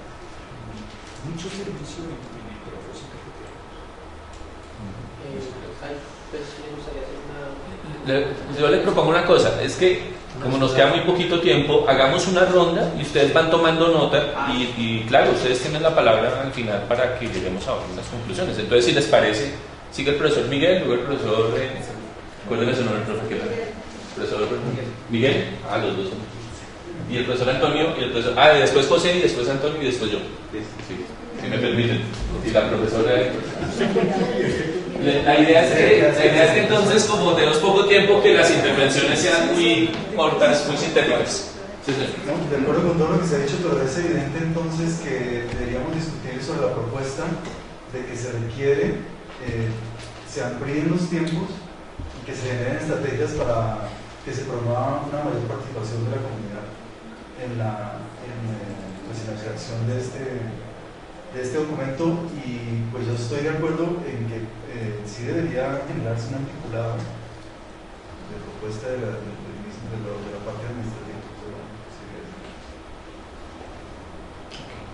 mucho servicio en el propósito que tenemos. Yo le propongo una cosa, es que como nos queda muy poquito tiempo, hagamos una ronda y ustedes van tomando nota y claro, ustedes tienen la palabra al final para que lleguemos a algunas conclusiones. Entonces, si les parece, sigue el profesor Miguel, luego el profesor, recuérdenme su nombre, profesor Miguel, a los dos, y el profesor Antonio, y el profesor, después José, y después Antonio, y después yo, si me permiten, y la profesora. La idea es que entonces, como tenemos poco tiempo, que las intervenciones sean muy cortas, muy sintéticas. Sí, sí. No, de acuerdo con todo lo que se ha dicho, pero es evidente entonces que deberíamos discutir sobre la propuesta de que se requiere se amplíen los tiempos y que se generen estrategias para que se promueva una mayor participación de la comunidad en la redacción de este documento. Y pues yo estoy de acuerdo en que sí debería generarse un articulado de propuesta de la parte administrativa.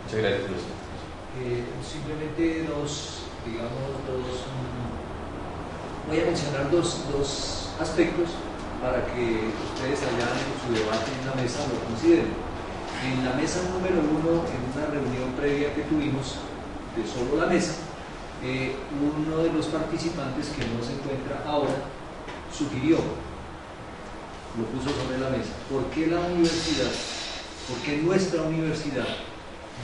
Muchas gracias, profesor. Simplemente voy a mencionar dos aspectos para que ustedes allá en su debate en la mesa lo consideren. En la mesa número 1, en una reunión previa que tuvimos de solo la mesa, uno de los participantes que no se encuentra ahora sugirió, lo puso sobre la mesa, ¿por qué la universidad, por qué nuestra universidad,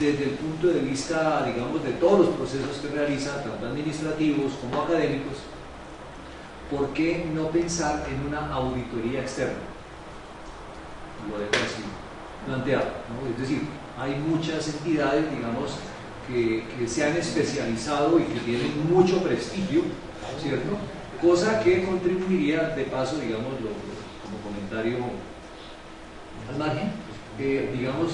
desde el punto de vista, digamos, de todos los procesos que realiza, tanto administrativos como académicos, por qué no pensar en una auditoría externa? Lo dejo así planteado, ¿no? Es decir, hay muchas entidades, digamos, que se han especializado y que tienen mucho prestigio, ¿cierto? Cosa que contribuiría, de paso, digamos, como comentario al margen, digamos,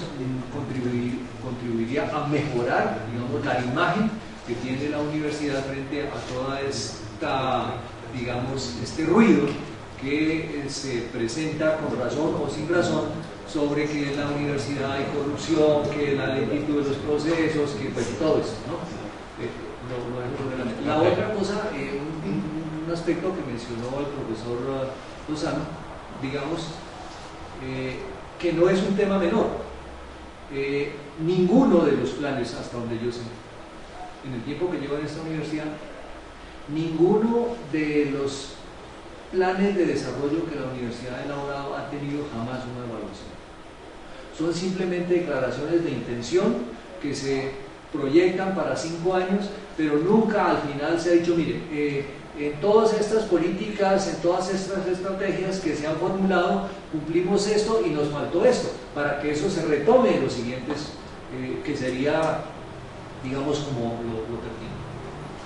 contribuiría a mejorar, digamos, la imagen que tiene la universidad frente a toda esta, digamos, este ruido que se presenta con razón o sin razón sobre que en la universidad hay corrupción, que la lentitud de los procesos, que pues todo eso, ¿no? La otra cosa, un un aspecto que mencionó el profesor Lozano, digamos, que no es un tema menor. Ninguno de los planes, hasta donde yo sé, en el tiempo que llevo en esta universidad, ninguno de los planes de desarrollo que la universidad ha elaborado ha tenido jamás una evaluación. Son simplemente declaraciones de intención que se proyectan para 5 años, pero nunca al final se ha dicho, mire, en todas estas políticas, en todas estas estrategias que se han formulado, cumplimos esto y nos faltó esto, para que eso se retome en los siguientes, que sería, digamos, como lo pertinente.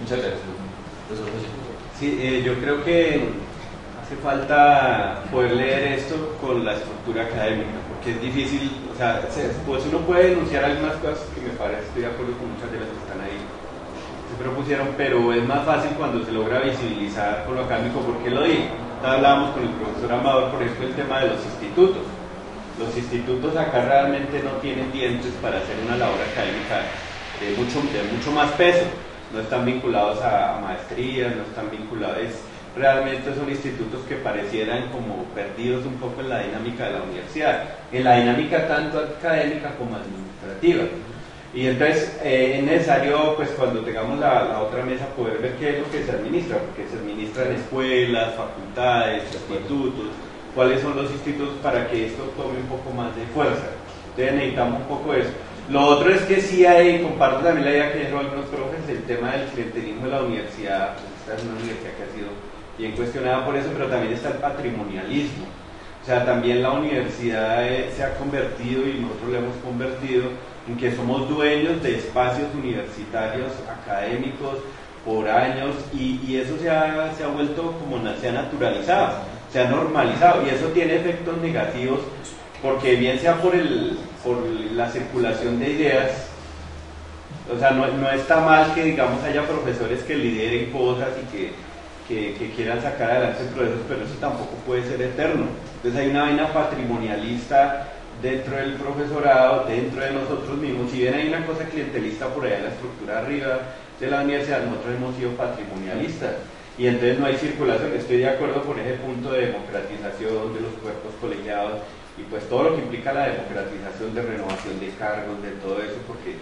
Muchas gracias. Sí, yo creo que hace falta poder leer esto con la estructura académica, porque es difícil, o sea, pues uno puede denunciar algunas cosas que me parece, estoy de acuerdo con muchas de las que están ahí, se propusieron, pero es más fácil cuando se logra visibilizar con lo académico. ¿Por qué lo digo? Hablábamos con el profesor Amador, por ejemplo, el tema de los institutos. Los institutos acá realmente no tienen dientes para hacer una labor académica de mucho más peso. No están vinculados a maestrías, no están vinculados, realmente son institutos que parecieran como perdidos un poco en la dinámica de la universidad, en la dinámica tanto académica como administrativa. Y entonces es necesario, pues cuando tengamos la otra mesa, poder ver qué es lo que se administra, porque se administra en escuelas, facultades, institutos, cuáles son los institutos para que esto tome un poco más de fuerza. Entonces necesitamos un poco de eso. Lo otro es que sí hay, comparto también la idea que dijeron algunos profes, el tema del clientelismo de la universidad. Pues esta es una universidad que ha sido bien cuestionada por eso, pero también está el patrimonialismo. O sea, también la universidad se ha convertido, y nosotros lo hemos convertido, en que somos dueños de espacios universitarios, académicos, por años, y eso se ha vuelto como se ha naturalizado, se ha normalizado, y eso tiene efectos negativos, porque bien sea por la circulación de ideas, o sea, no está mal que, digamos, haya profesores que lideren cosas y que quieran sacar adelante procesos, pero eso tampoco puede ser eterno. Entonces hay una vaina patrimonialista dentro del profesorado, dentro de nosotros mismos. Si bien hay una cosa clientelista por allá en la estructura arriba de la universidad, nosotros hemos sido patrimonialistas, y entonces no hay circulación. Estoy de acuerdo con ese punto de democratización de los cuerpos colegiados y pues todo lo que implica la democratización, de renovación de cargos, de todo eso, porque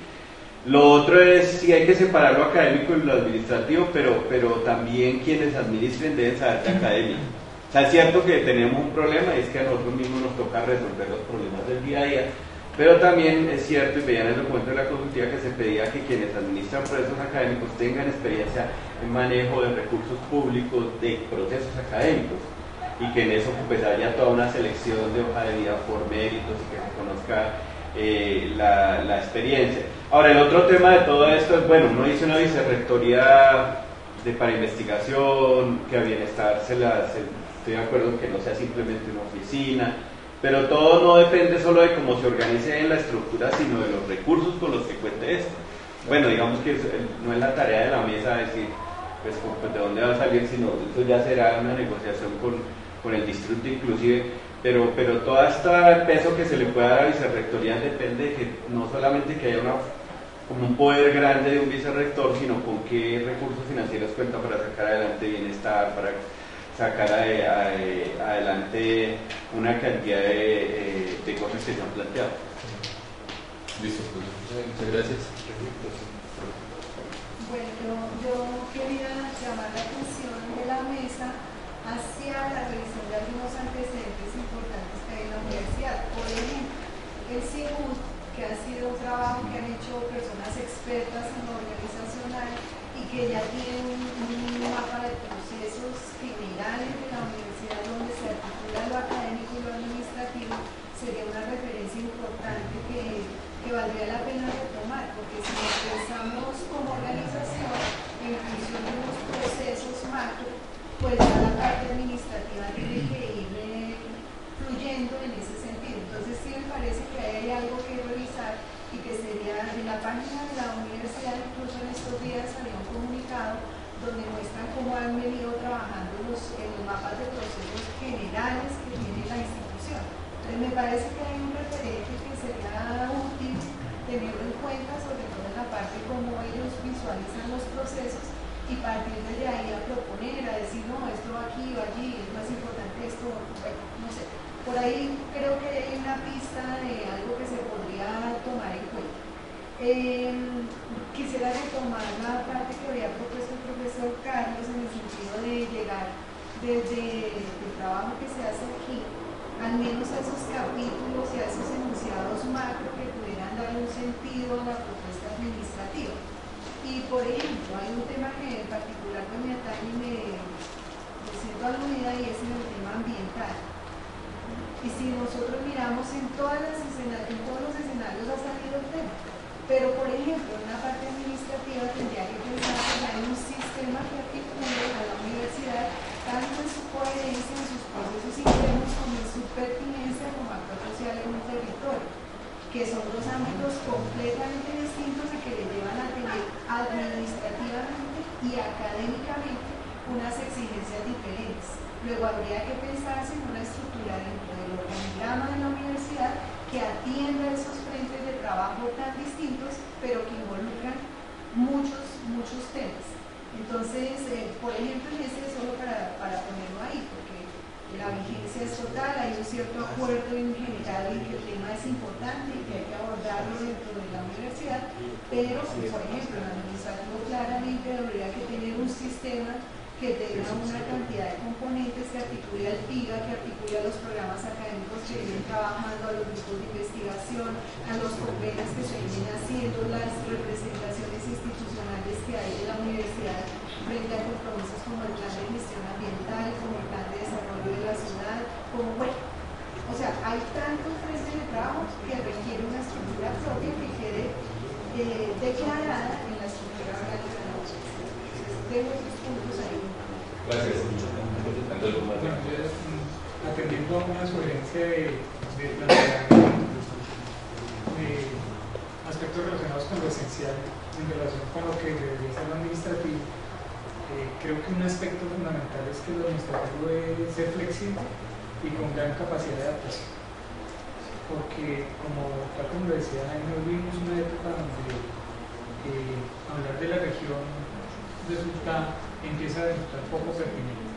lo otro es, sí hay que separar lo académico y lo administrativo, pero también quienes administren deben saber de academia. O sea, es cierto que tenemos un problema, y es que a nosotros mismos nos toca resolver los problemas del día a día, pero también es cierto, y veían en el documento de la consultiva que se pedía que quienes administran procesos académicos tengan experiencia en manejo de recursos públicos, de procesos académicos, y que en eso pues haya toda una selección de hoja de vida por méritos y que se conozca la experiencia. Ahora, el otro tema de todo esto es, bueno, uno dice una vicerrectoría para investigación, que a bienestar estoy de acuerdo en que no sea simplemente una oficina, pero todo no depende solo de cómo se organice en la estructura, sino de los recursos con los que cuente esto. Bueno, digamos que no es la tarea de la mesa decir, pues de dónde va a salir, sino eso ya será una negociación con el distrito inclusive, pero todo este peso que se le pueda dar a la vicerrectoría depende de que no solamente que haya como un poder grande de un vicerrector, sino con qué recursos financieros cuenta para sacar adelante bienestar, para sacar adelante una cantidad de cosas que se han planteado. Listo, pues, muchas gracias. Bueno, yo quería llamar la atención de la mesa hacia la revisión de algunos antecedentes importantes que hay en la universidad. Por ejemplo, el CIGUD, que ha sido un trabajo que han hecho personas expertas en lo organizacional y que ya tienen un mapa de procesos generales de la universidad donde se articula lo académico y lo administrativo, sería una referencia importante que valdría la pena retomar, porque si empezamos como organización en función de unos procesos macro, pues ya la parte administrativa tiene que ir fluyendo en ese sentido. Entonces sí me parece que hay algo que revisar y que sería en la página de la universidad, incluso en estos días salió un comunicado donde muestran cómo han venido trabajando en los mapas de procesos generales que tiene la institución. Entonces me parece que hay un referente que sería útil tenerlo en cuenta, sobre todo en la parte como ellos visualizan los procesos, y y partir desde ahí a proponer, a decir, no, esto va aquí o allí, es más importante esto, bueno, no sé. Por ahí creo que hay una pista de algo que se podría tomar en cuenta. Quisiera retomar la parte que había propuesto el profesor Carlos en el sentido de llegar desde el trabajo que se hace aquí, al menos a esos capítulos y a esos enunciados macro que pudieran dar un sentido a la propuesta administrativa. Y por ejemplo, hay un tema que en particular me atañe y me siento aludida, y es en el tema ambiental. Y si nosotros miramos en todos los escenarios ha salido el tema. Pero, por ejemplo, en la parte administrativa tendría que pensar que hay un sistema que articule a la universidad tanto en su coherencia, en sus procesos internos, como en su pertinencia como actor social en un territorio, que son dos ámbitos completamente distintos y que le llevan a tener administrativamente y académicamente unas exigencias diferentes. Luego habría que pensarse en una estructura dentro del organigrama de la universidad que atienda esos frentes de trabajo tan distintos, pero que involucran muchos temas. Entonces, por ejemplo, en ese solo para ponerlo ahí, porque la vigencia es total, hay un cierto acuerdo en general en que el tema es importante y que hay que abordarlo dentro de la universidad, pero, por ejemplo, el administrativo claramente habría que tener un sistema que tenga una cantidad de componentes que articule al PIGA, que articule a los programas académicos que vienen trabajando, a los grupos de investigación, a los convenios que se vienen haciendo, las representaciones institucionales que hay de la universidad frente a compromisos como el plan de gestión ambiental, como el plan de desarrollo de la ciudad, como bueno. O sea, hay tantos frentes de trabajo que requiere una estructura propia que quede declarada en la estructura orgánica de la universidad. Dejo esos puntos ahí. Gracias. Bueno, atendiendo a una sugerencia de plantear aspectos relacionados con lo esencial en relación con lo que debería ser lo administrativo, creo que un aspecto fundamental es que lo administrativo debe ser flexible y con gran capacidad de adaptación. Porque, tal como lo decía Jaime, vivimos una época donde hablar de la región empieza a resultar poco pertinente.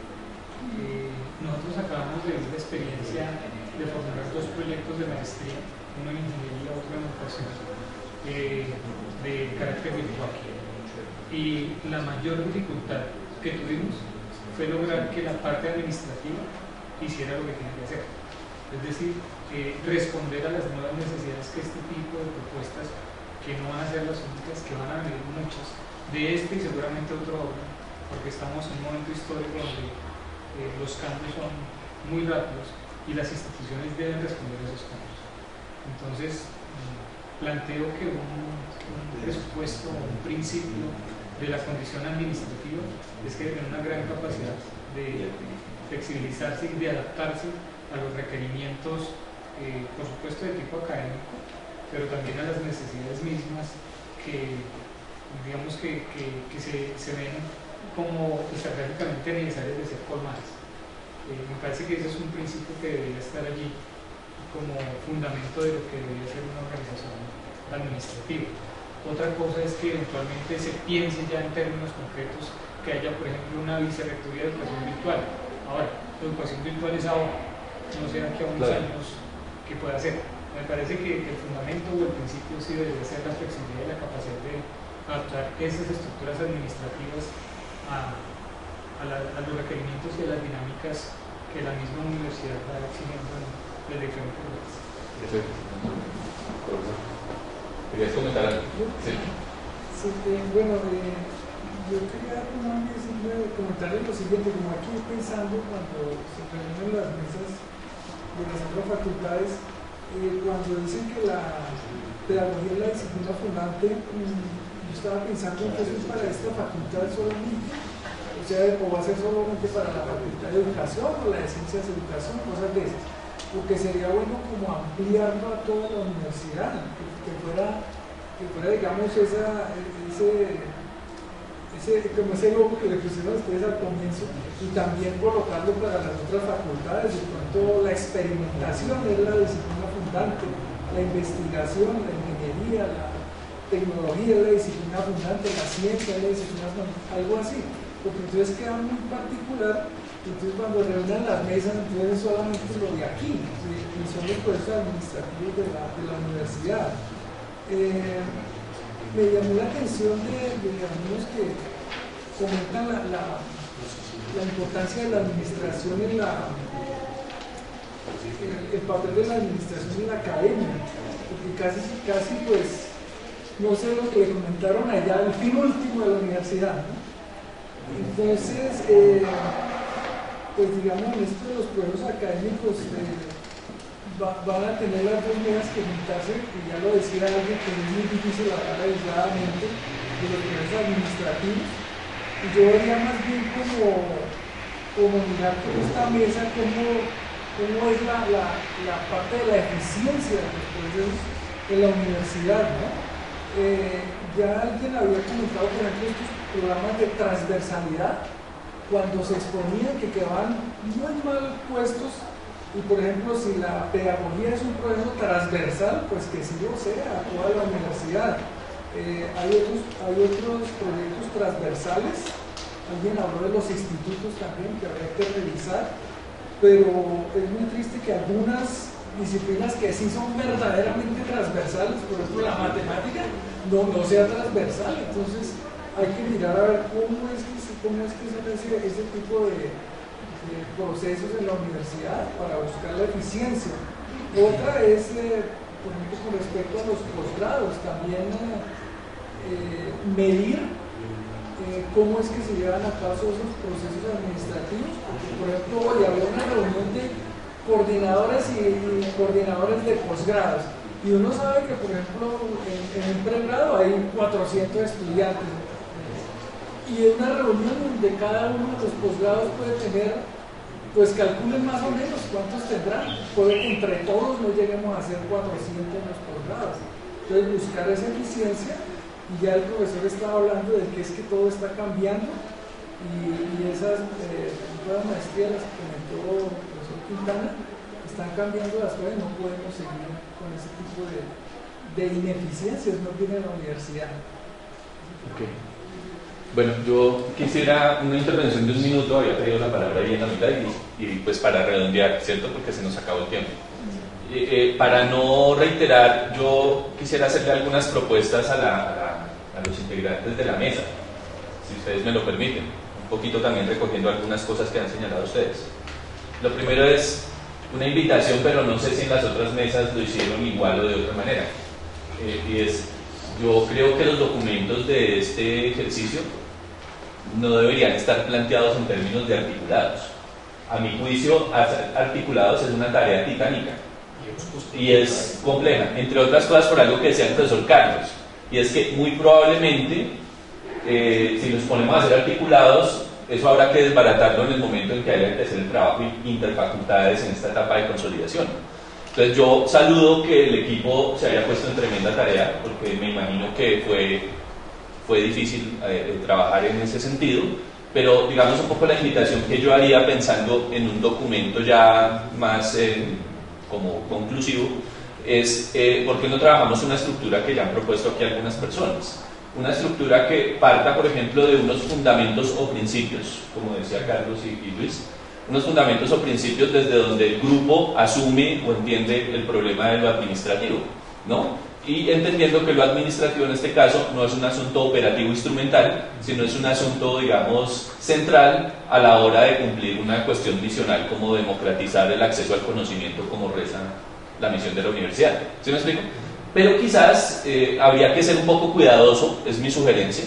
Nosotros acabamos de vivir la experiencia de formular dos proyectos de maestría, uno en ingeniería, otro en educación, de carácter virtual. Y la mayor dificultad que tuvimos fue lograr que la parte administrativa hiciera lo que tenía que hacer. Es decir, responder a las nuevas necesidades que este tipo de propuestas, que no van a ser las únicas, que van a venir muchas, de este y seguramente otro orden, porque estamos en un momento histórico donde los cambios son muy rápidos y las instituciones deben responder a esos cambios. Entonces, planteo que un presupuesto, un principio de la condición administrativa es que tiene una gran capacidad de flexibilizarse y de adaptarse a los requerimientos, por supuesto, de tipo académico, pero también a las necesidades mismas que digamos que se ven como estratégicamente necesarias de ser colmadas. Me parece que ese es un principio que debería estar allí como fundamento de lo que debería ser una organización administrativa. Otra cosa es que eventualmente se piense ya en términos concretos que haya, por ejemplo, una vicerrectoría de educación virtual. Ahora, la educación virtual es ahora, no sé aquí a unos años que pueda ser. Me parece que el fundamento o el principio sí debería ser la flexibilidad y la capacidad de adaptar esas estructuras administrativas a los requerimientos y a las dinámicas que la misma universidad va exigiendo en diferentes lugares. ¿Querías comentar algo? Sí. Sí, bueno, yo quería comentarles lo siguiente, como aquí pensando cuando se reúnen las mesas de las otras facultades, cuando dicen que la pedagogía es la disciplina fundante, yo estaba pensando en que eso es para esta facultad solamente, o sea, o va a ser solamente para la facultad de educación o la de ciencias de educación, cosas de esas, porque sería bueno como ampliarlo a toda la universidad, que fuera digamos, como ese logo que le pusieron ustedes al comienzo, y también colocarlo para las otras facultades. De pronto la experimentación es la disciplina fundante, la investigación, la ingeniería, tecnología es la disciplina fundante, la ciencia es la disciplina fundante, algo así, porque entonces queda muy particular. Entonces cuando reúnen las mesas, entonces solamente lo de aquí, ¿sí? Y son los procesos administrativos de la universidad. Me llamó la atención de amigos que comentan la importancia de la administración en el papel de la administración en la academia, porque casi pues, no sé lo que le comentaron allá, el fin último de la universidad, ¿no? Entonces, pues digamos, en esto de los procesos académicos van a tener las dos vías que juntarse, y ya lo decía alguien que es muy difícil hablar aisladamente de los procesos administrativos, y yo vería más bien como mirar con esta mesa cómo es la parte de la eficiencia de los procesos en la universidad, ¿no? Ya alguien había comentado, por ejemplo, estos programas de transversalidad, cuando se exponían que quedaban muy mal puestos, y por ejemplo, si la pedagogía es un proceso transversal, pues que sí lo sea a toda la universidad. Hay otros proyectos transversales, alguien habló de los institutos también que habría que revisar, pero es muy triste que algunas disciplinas que sí son verdaderamente transversales, por ejemplo la matemática, no sea transversal. Entonces hay que mirar a ver cómo es que se hace ese tipo de procesos en la universidad para buscar la eficiencia. Otra es, por ejemplo, con respecto a los posgrados, también medir cómo es que se llevan a cabo esos procesos administrativos, porque por ejemplo hoy había una reunión de coordinadores y coordinadores de posgrados, y uno sabe que por ejemplo en un pregrado hay 400 estudiantes, y en una reunión donde cada uno de los posgrados puede tener, pues calculen más o menos cuántos tendrán, puede que entre todos no lleguemos a ser 400 en los posgrados. Entonces buscar esa eficiencia, y ya el profesor estaba hablando de que es que todo está cambiando, y esas maestrías las que comentó el profesor Quintana, están cambiando las cosas, no podemos seguir con ese tipo de ineficiencias, no tiene la universidad. Okay. Bueno, yo quisiera una intervención de 1 minuto, había pedido la palabra ahí en la mitad y pues para redondear, ¿cierto? Porque se nos acabó el tiempo. Para no reiterar, yo quisiera hacerle algunas propuestas a los integrantes de la mesa, si ustedes me lo permiten, un poquito también recogiendo algunas cosas que han señalado ustedes. Lo primero es una invitación, pero no sé si en las otras mesas lo hicieron igual o de otra manera, y es, yo creo que los documentos de este ejercicio no deberían estar planteados en términos de articulados. A mi juicio, articulados es una tarea titánica y es compleja, entre otras cosas por algo que decía el profesor Carlos, y es que muy probablemente si los ponemos a hacer articulados, eso habrá que desbaratarlo en el momento en que haya que hacer el trabajo interfacultades en esta etapa de consolidación. Entonces yo saludo que el equipo se haya puesto en tremenda tarea, porque me imagino que fue difícil trabajar en ese sentido, pero digamos un poco la invitación que yo haría pensando en un documento ya más como conclusivo es ¿por qué no trabajamos una estructura que ya han propuesto aquí algunas personas? Una estructura que parta, por ejemplo, de unos fundamentos o principios, como decía Carlos y Luis, unos fundamentos o principios desde donde el grupo asume o entiende el problema de lo administrativo, ¿no? Y entendiendo que lo administrativo en este caso no es un asunto operativo instrumental, sino es un asunto, digamos, central a la hora de cumplir una cuestión misional como democratizar el acceso al conocimiento, como reza la misión de la universidad. ¿Sí me explico? Pero quizás habría que ser un poco cuidadoso, es mi sugerencia.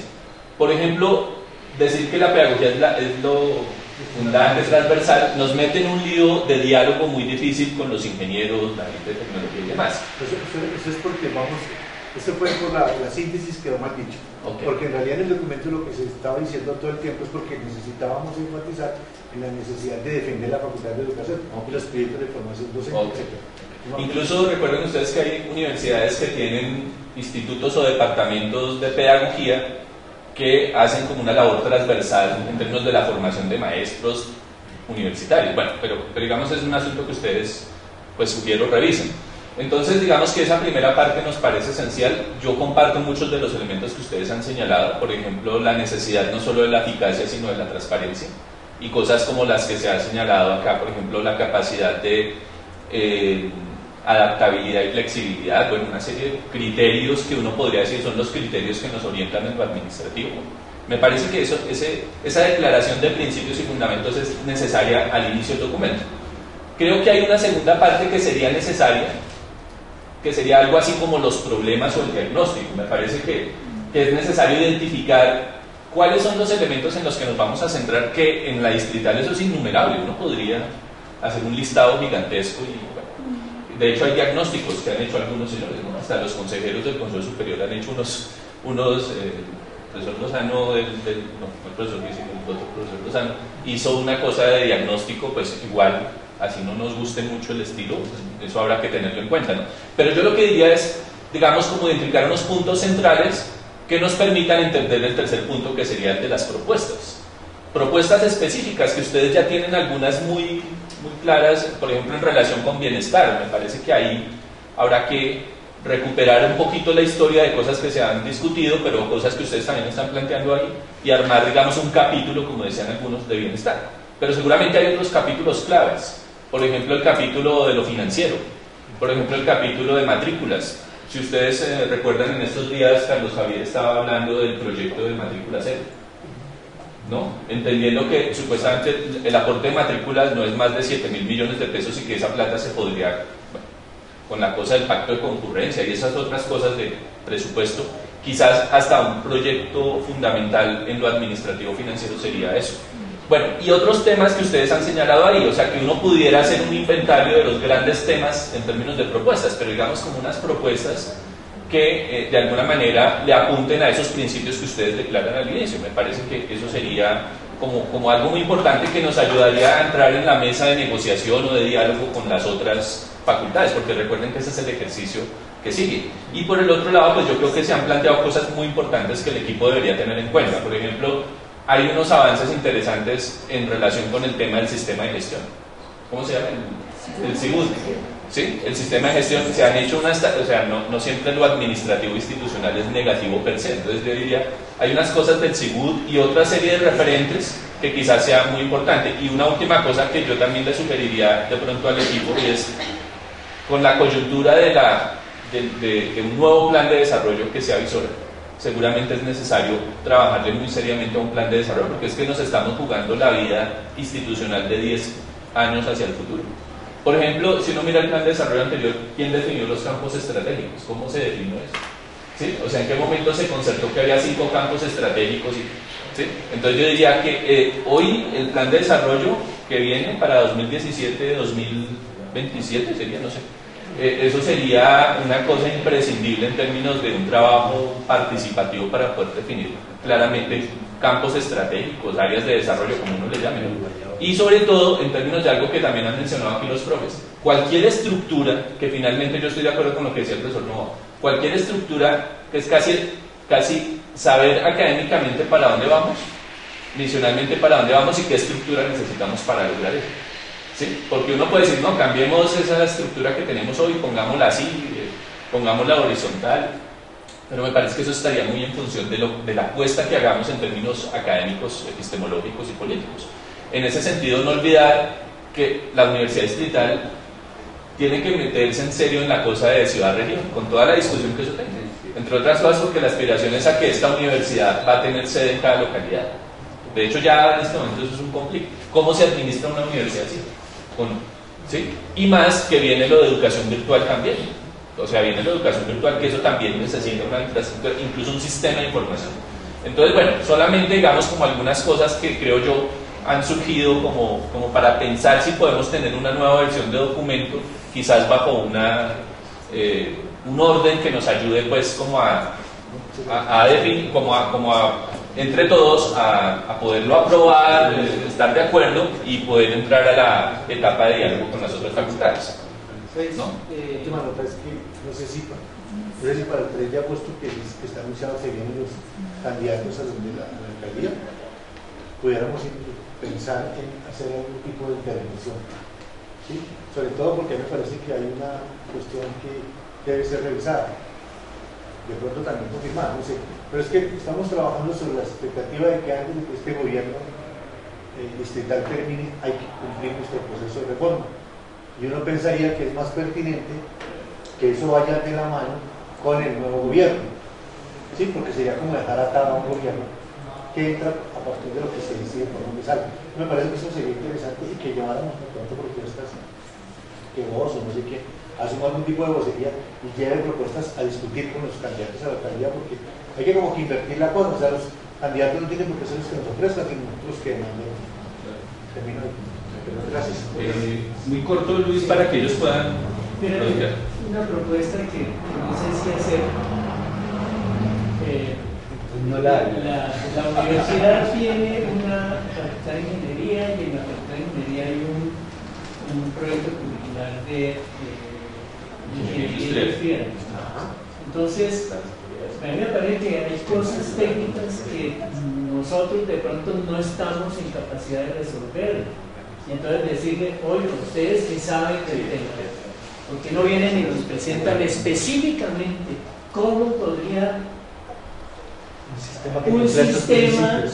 Por ejemplo, decir que la pedagogía es lo fundante, transversal, nos mete en un lío de diálogo muy difícil con los ingenieros, la gente de tecnología y demás. Eso es porque eso fue por la síntesis quedó mal dicho. Okay. Porque en realidad en el documento lo que se estaba diciendo todo el tiempo es porque necesitábamos enfatizar en la necesidad de defender la Facultad de Educación y los proyectos de formación docente, okay. Incluso recuerden ustedes que hay universidades que tienen institutos o departamentos de pedagogía que hacen como una labor transversal en términos de la formación de maestros universitarios. Bueno, pero digamos es un asunto que ustedes, pues sugiero, revisen. Entonces, digamos que esa primera parte nos parece esencial. Yo comparto muchos de los elementos que ustedes han señalado, por ejemplo, la necesidad no solo de la eficacia, sino de la transparencia, y cosas como las que se ha señalado acá, por ejemplo, la capacidad de adaptabilidad y flexibilidad, bueno, una serie de criterios que uno podría decir son los criterios que nos orientan en lo administrativo. Me parece que esa declaración de principios y fundamentos es necesaria al inicio del documento. Creo que hay una segunda parte que sería necesaria, que sería algo así como los problemas o el diagnóstico. Me parece que es necesario identificar cuáles son los elementos en los que nos vamos a centrar, que en la distrital eso es innumerable. Uno podría hacer un listado gigantesco y, bueno, de hecho hay diagnósticos que han hecho algunos señores, ¿no? Hasta los consejeros del Consejo Superior han hecho el profesor Lozano, el profesor Lozano hizo una cosa de diagnóstico, pues igual, así no nos guste mucho el estilo, pues eso habrá que tenerlo en cuenta, ¿no? Pero yo lo que diría es, digamos, como identificar unos puntos centrales que nos permitan entender el tercer punto, que sería el de las propuestas. Propuestas específicas, que ustedes ya tienen algunas muy claras, por ejemplo, en relación con bienestar. Me parece que ahí habrá que recuperar un poquito la historia de cosas que se han discutido, pero cosas que ustedes también están planteando ahí, y armar, digamos, un capítulo, como decían algunos, de bienestar. Pero seguramente hay otros capítulos claves. Por ejemplo, el capítulo de lo financiero, por ejemplo, el capítulo de matrículas. Si ustedes recuerdan, en estos días Carlos Javier estaba hablando del proyecto de matrícula cero, ¿no? Entendiendo que supuestamente el aporte de matrículas no es más de 7.000 millones de pesos y que esa plata se podría, bueno, con la cosa del pacto de concurrencia y esas otras cosas de presupuesto, quizás hasta un proyecto fundamental en lo administrativo financiero sería eso. Bueno, y otros temas que ustedes han señalado ahí, o sea, que uno pudiera hacer un inventario de los grandes temas en términos de propuestas, pero digamos como unas propuestas que de alguna manera le apunten a esos principios que ustedes declaran al inicio. Me parece que eso sería como algo muy importante que nos ayudaría a entrar en la mesa de negociación o de diálogo con las otras facultades, porque recuerden que ese es el ejercicio que sigue. Y por el otro lado, pues yo creo que se han planteado cosas muy importantes que el equipo debería tener en cuenta. Por ejemplo, hay unos avances interesantes en relación con el tema del sistema de gestión. ¿Cómo se llama? El SIGUD. ¿Sí? El sistema de gestión, se han hecho o sea, no siempre lo administrativo institucional es negativo per se. Entonces yo diría, hay unas cosas del SIGUD y otra serie de referentes que quizás sea muy importante. Y una última cosa que yo también le sugeriría de pronto al equipo, y es con la coyuntura de un nuevo plan de desarrollo que se avisora. Seguramente es necesario trabajarle muy seriamente a un plan de desarrollo, porque es que nos estamos jugando la vida institucional de 10 años hacia el futuro. Por ejemplo, si uno mira el plan de desarrollo anterior, ¿quién definió los campos estratégicos? ¿Cómo se definió eso? ¿Sí? O sea, ¿en qué momento se concertó que había 5 campos estratégicos? ¿Sí? Entonces yo diría que hoy el plan de desarrollo que viene para 2017-2027 sería, no sé, eso sería una cosa imprescindible en términos de un trabajo participativo para poder definir claramente campos estratégicos, áreas de desarrollo, como uno le llame, ¿no? Y sobre todo en términos de algo que también han mencionado aquí los profes, cualquier estructura, que finalmente yo estoy de acuerdo con lo que decía el profesor Novoa, cualquier estructura que es casi saber académicamente para dónde vamos, misionalmente para dónde vamos y qué estructura necesitamos para lograr eso. ¿Sí? Porque uno puede decir, no, cambiemos esa estructura que tenemos hoy, pongámosla así, pongámosla horizontal, pero me parece que eso estaría muy en función de la apuesta que hagamos en términos académicos, epistemológicos y políticos. En ese sentido, no olvidar que la Universidad Distrital tiene que meterse en serio en la cosa de ciudad-región, con toda la discusión que eso tiene. Entre otras cosas, porque la aspiración es a que esta universidad va a tener sede en cada localidad. De hecho, ya en este momento eso es un conflicto. ¿Cómo se administra una universidad así? ¿Sí? Y más que viene lo de educación virtual también. O sea, viene la educación virtual, que eso también necesita una infraestructura, incluso un sistema de información. Entonces, bueno, solamente digamos como algunas cosas que creo yo han surgido como para pensar si podemos tener una nueva versión de documento, quizás bajo un orden que nos ayude pues como a definir, entre todos a poderlo aprobar, estar de acuerdo y poder entrar a la etapa de diálogo con las otras facultades. ¿No? Última nota es que no sé si para el 3 de agosto que está anunciado que vienen los candidatos a la alcaldía, pudiéramos pensar en hacer algún tipo de intervención ¿sí? Sobre todo porque me parece que hay una cuestión que debe ser revisada, de pronto también confirmada, no sé, pero es que estamos trabajando sobre la expectativa de que antes de que este gobierno distrital termine hay que cumplir nuestro proceso de reforma, y uno pensaría que es más pertinente que eso vaya de la mano con el nuevo gobierno, ¿sí? Porque sería como dejar atado a un gobierno que entra a partir de lo que se decide por donde sale. Me parece que eso sería interesante y que lleváramos de pronto propuestas que vos o no sé qué asuma algún tipo de vocería y lleve propuestas a discutir con los candidatos a la alcaldía, porque hay que como que invertir la cosa, o sea, los candidatos no tienen por qué ser los que nos ofrezcan, sino los que demanden. Termino ahí. Gracias. Muy corto, Luis, para que ellos puedan prodigar. Una propuesta que no sé si hacer. La universidad tiene una facultad de ingeniería y en la facultad de ingeniería hay un proyecto curricular de ingeniería industrial. Entonces, a mí me parece que hay cosas técnicas que nosotros de pronto no estamos en capacidad de resolver. Y entonces decirle, oye, ustedes que saben del tema, ¿por qué no vienen y nos presentan específicamente cómo podría un sistema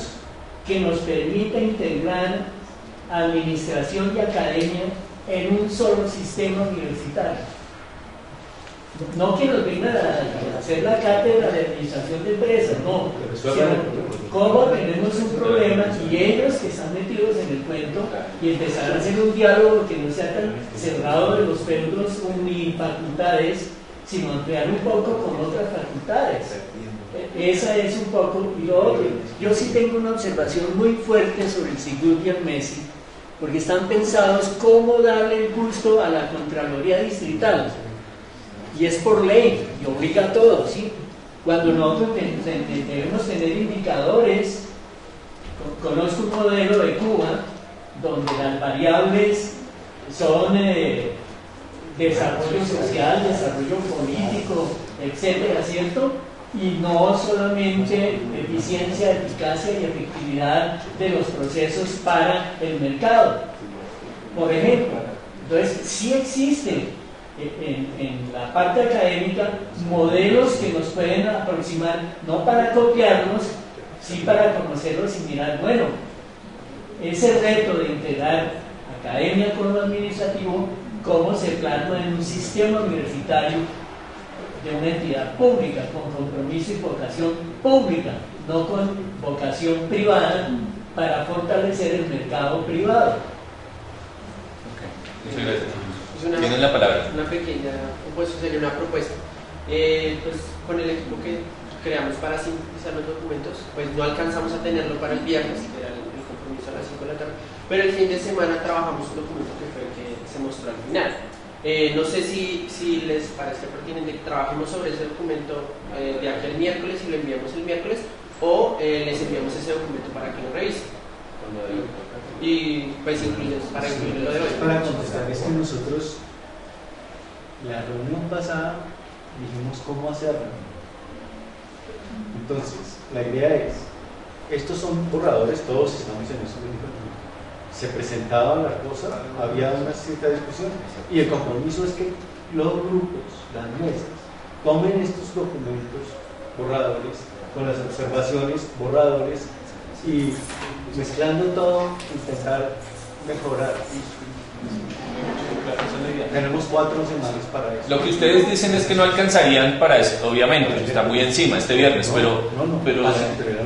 que nos permita integrar administración y academia en un solo sistema universitario? No que nos vengan a hacer la cátedra de administración de empresas, no, sino cómo tenemos un problema y ellos que están metidos en el cuento y empezar a hacer un diálogo que no sea tan cerrado de los feudos unifacultades, sino ampliar un poco con otras facultades. Esa es un poco, y lo otro, yo sí tengo una observación muy fuerte sobre el SIGUT y el MESI, porque están pensados cómo darle el gusto a la Contraloría Distrital. Y es por ley, y obliga a todos, ¿sí? Cuando nosotros debemos tener indicadores, conozco un modelo de Cuba, donde las variables son desarrollo social, desarrollo político, etcétera, ¿cierto? Y no solamente eficiencia, eficacia y efectividad de los procesos para el mercado, por ejemplo. Entonces, sí existen en la parte académica modelos que nos pueden aproximar, no para copiarnos, sí para conocerlos y mirar, bueno, ese reto de integrar academia con lo administrativo, cómo se plasma en un sistema universitario de una entidad pública, con compromiso y vocación pública, no con vocación privada para fortalecer el mercado privado. Muchas gracias. Tienen la palabra. Una pequeña, pues sería una propuesta. Pues con el equipo que creamos para sintetizar los documentos, pues no alcanzamos a tenerlo para el viernes, que era el compromiso a las 5 de la tarde, pero el fin de semana trabajamos un documento que fue el que se mostró al final. No sé si les parece pertinente que trabajemos sobre ese documento de aquí el miércoles y lo enviamos el miércoles, o les enviamos ese documento para que lo revisen. Y pues para incluir lo de hoy. Para contestar, es que nosotros la reunión pasada dijimos cómo hacerlo. Entonces, la idea es, estos son borradores, todos estamos en eso mismo. Se presentaba la cosa, había una cierta discusión y el compromiso es que los grupos, las mesas, tomen estos documentos borradores con las observaciones, borradores, y mezclando todo, intentar mejorar. Tenemos 4 semanas para eso. Lo que ustedes dicen es que no alcanzarían para eso, obviamente, está muy encima este viernes, pero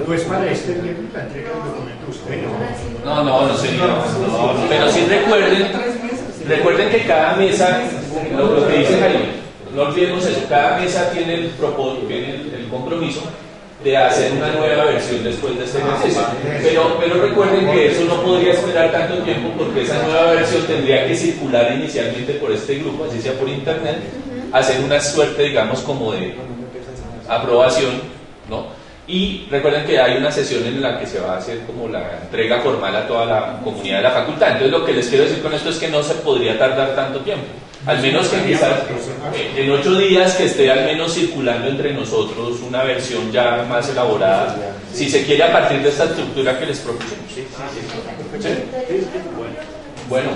pues para este viernes la entrega del documento usted no señor, pero sí recuerden que cada mesa, lo que dice Jaime, no olvidemos eso, cada mesa tiene el compromiso de hacer una nueva versión después de este ejercicio, pero recuerden que eso no podría esperar tanto tiempo, porque esa nueva versión tendría que circular inicialmente por este grupo, así sea por internet, hacer una suerte, digamos, como de aprobación, ¿no? Y recuerden que hay una sesión en la que se va a hacer como la entrega formal a toda la comunidad de la facultad. Entonces lo que les quiero decir con esto es que no se podría tardar tanto tiempo, al menos que quizás en 8 días que esté al menos circulando entre nosotros una versión ya más elaborada, si se quiere, a partir de esta estructura que les propusimos. Bueno,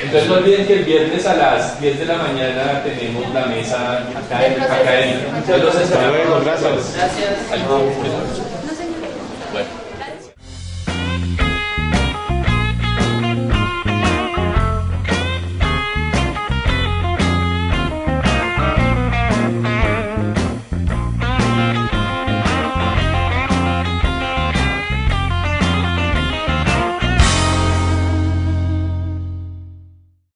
Entonces no olviden que el viernes a las 10 de la mañana tenemos la mesa acá en. Entonces los esperamos. Gracias.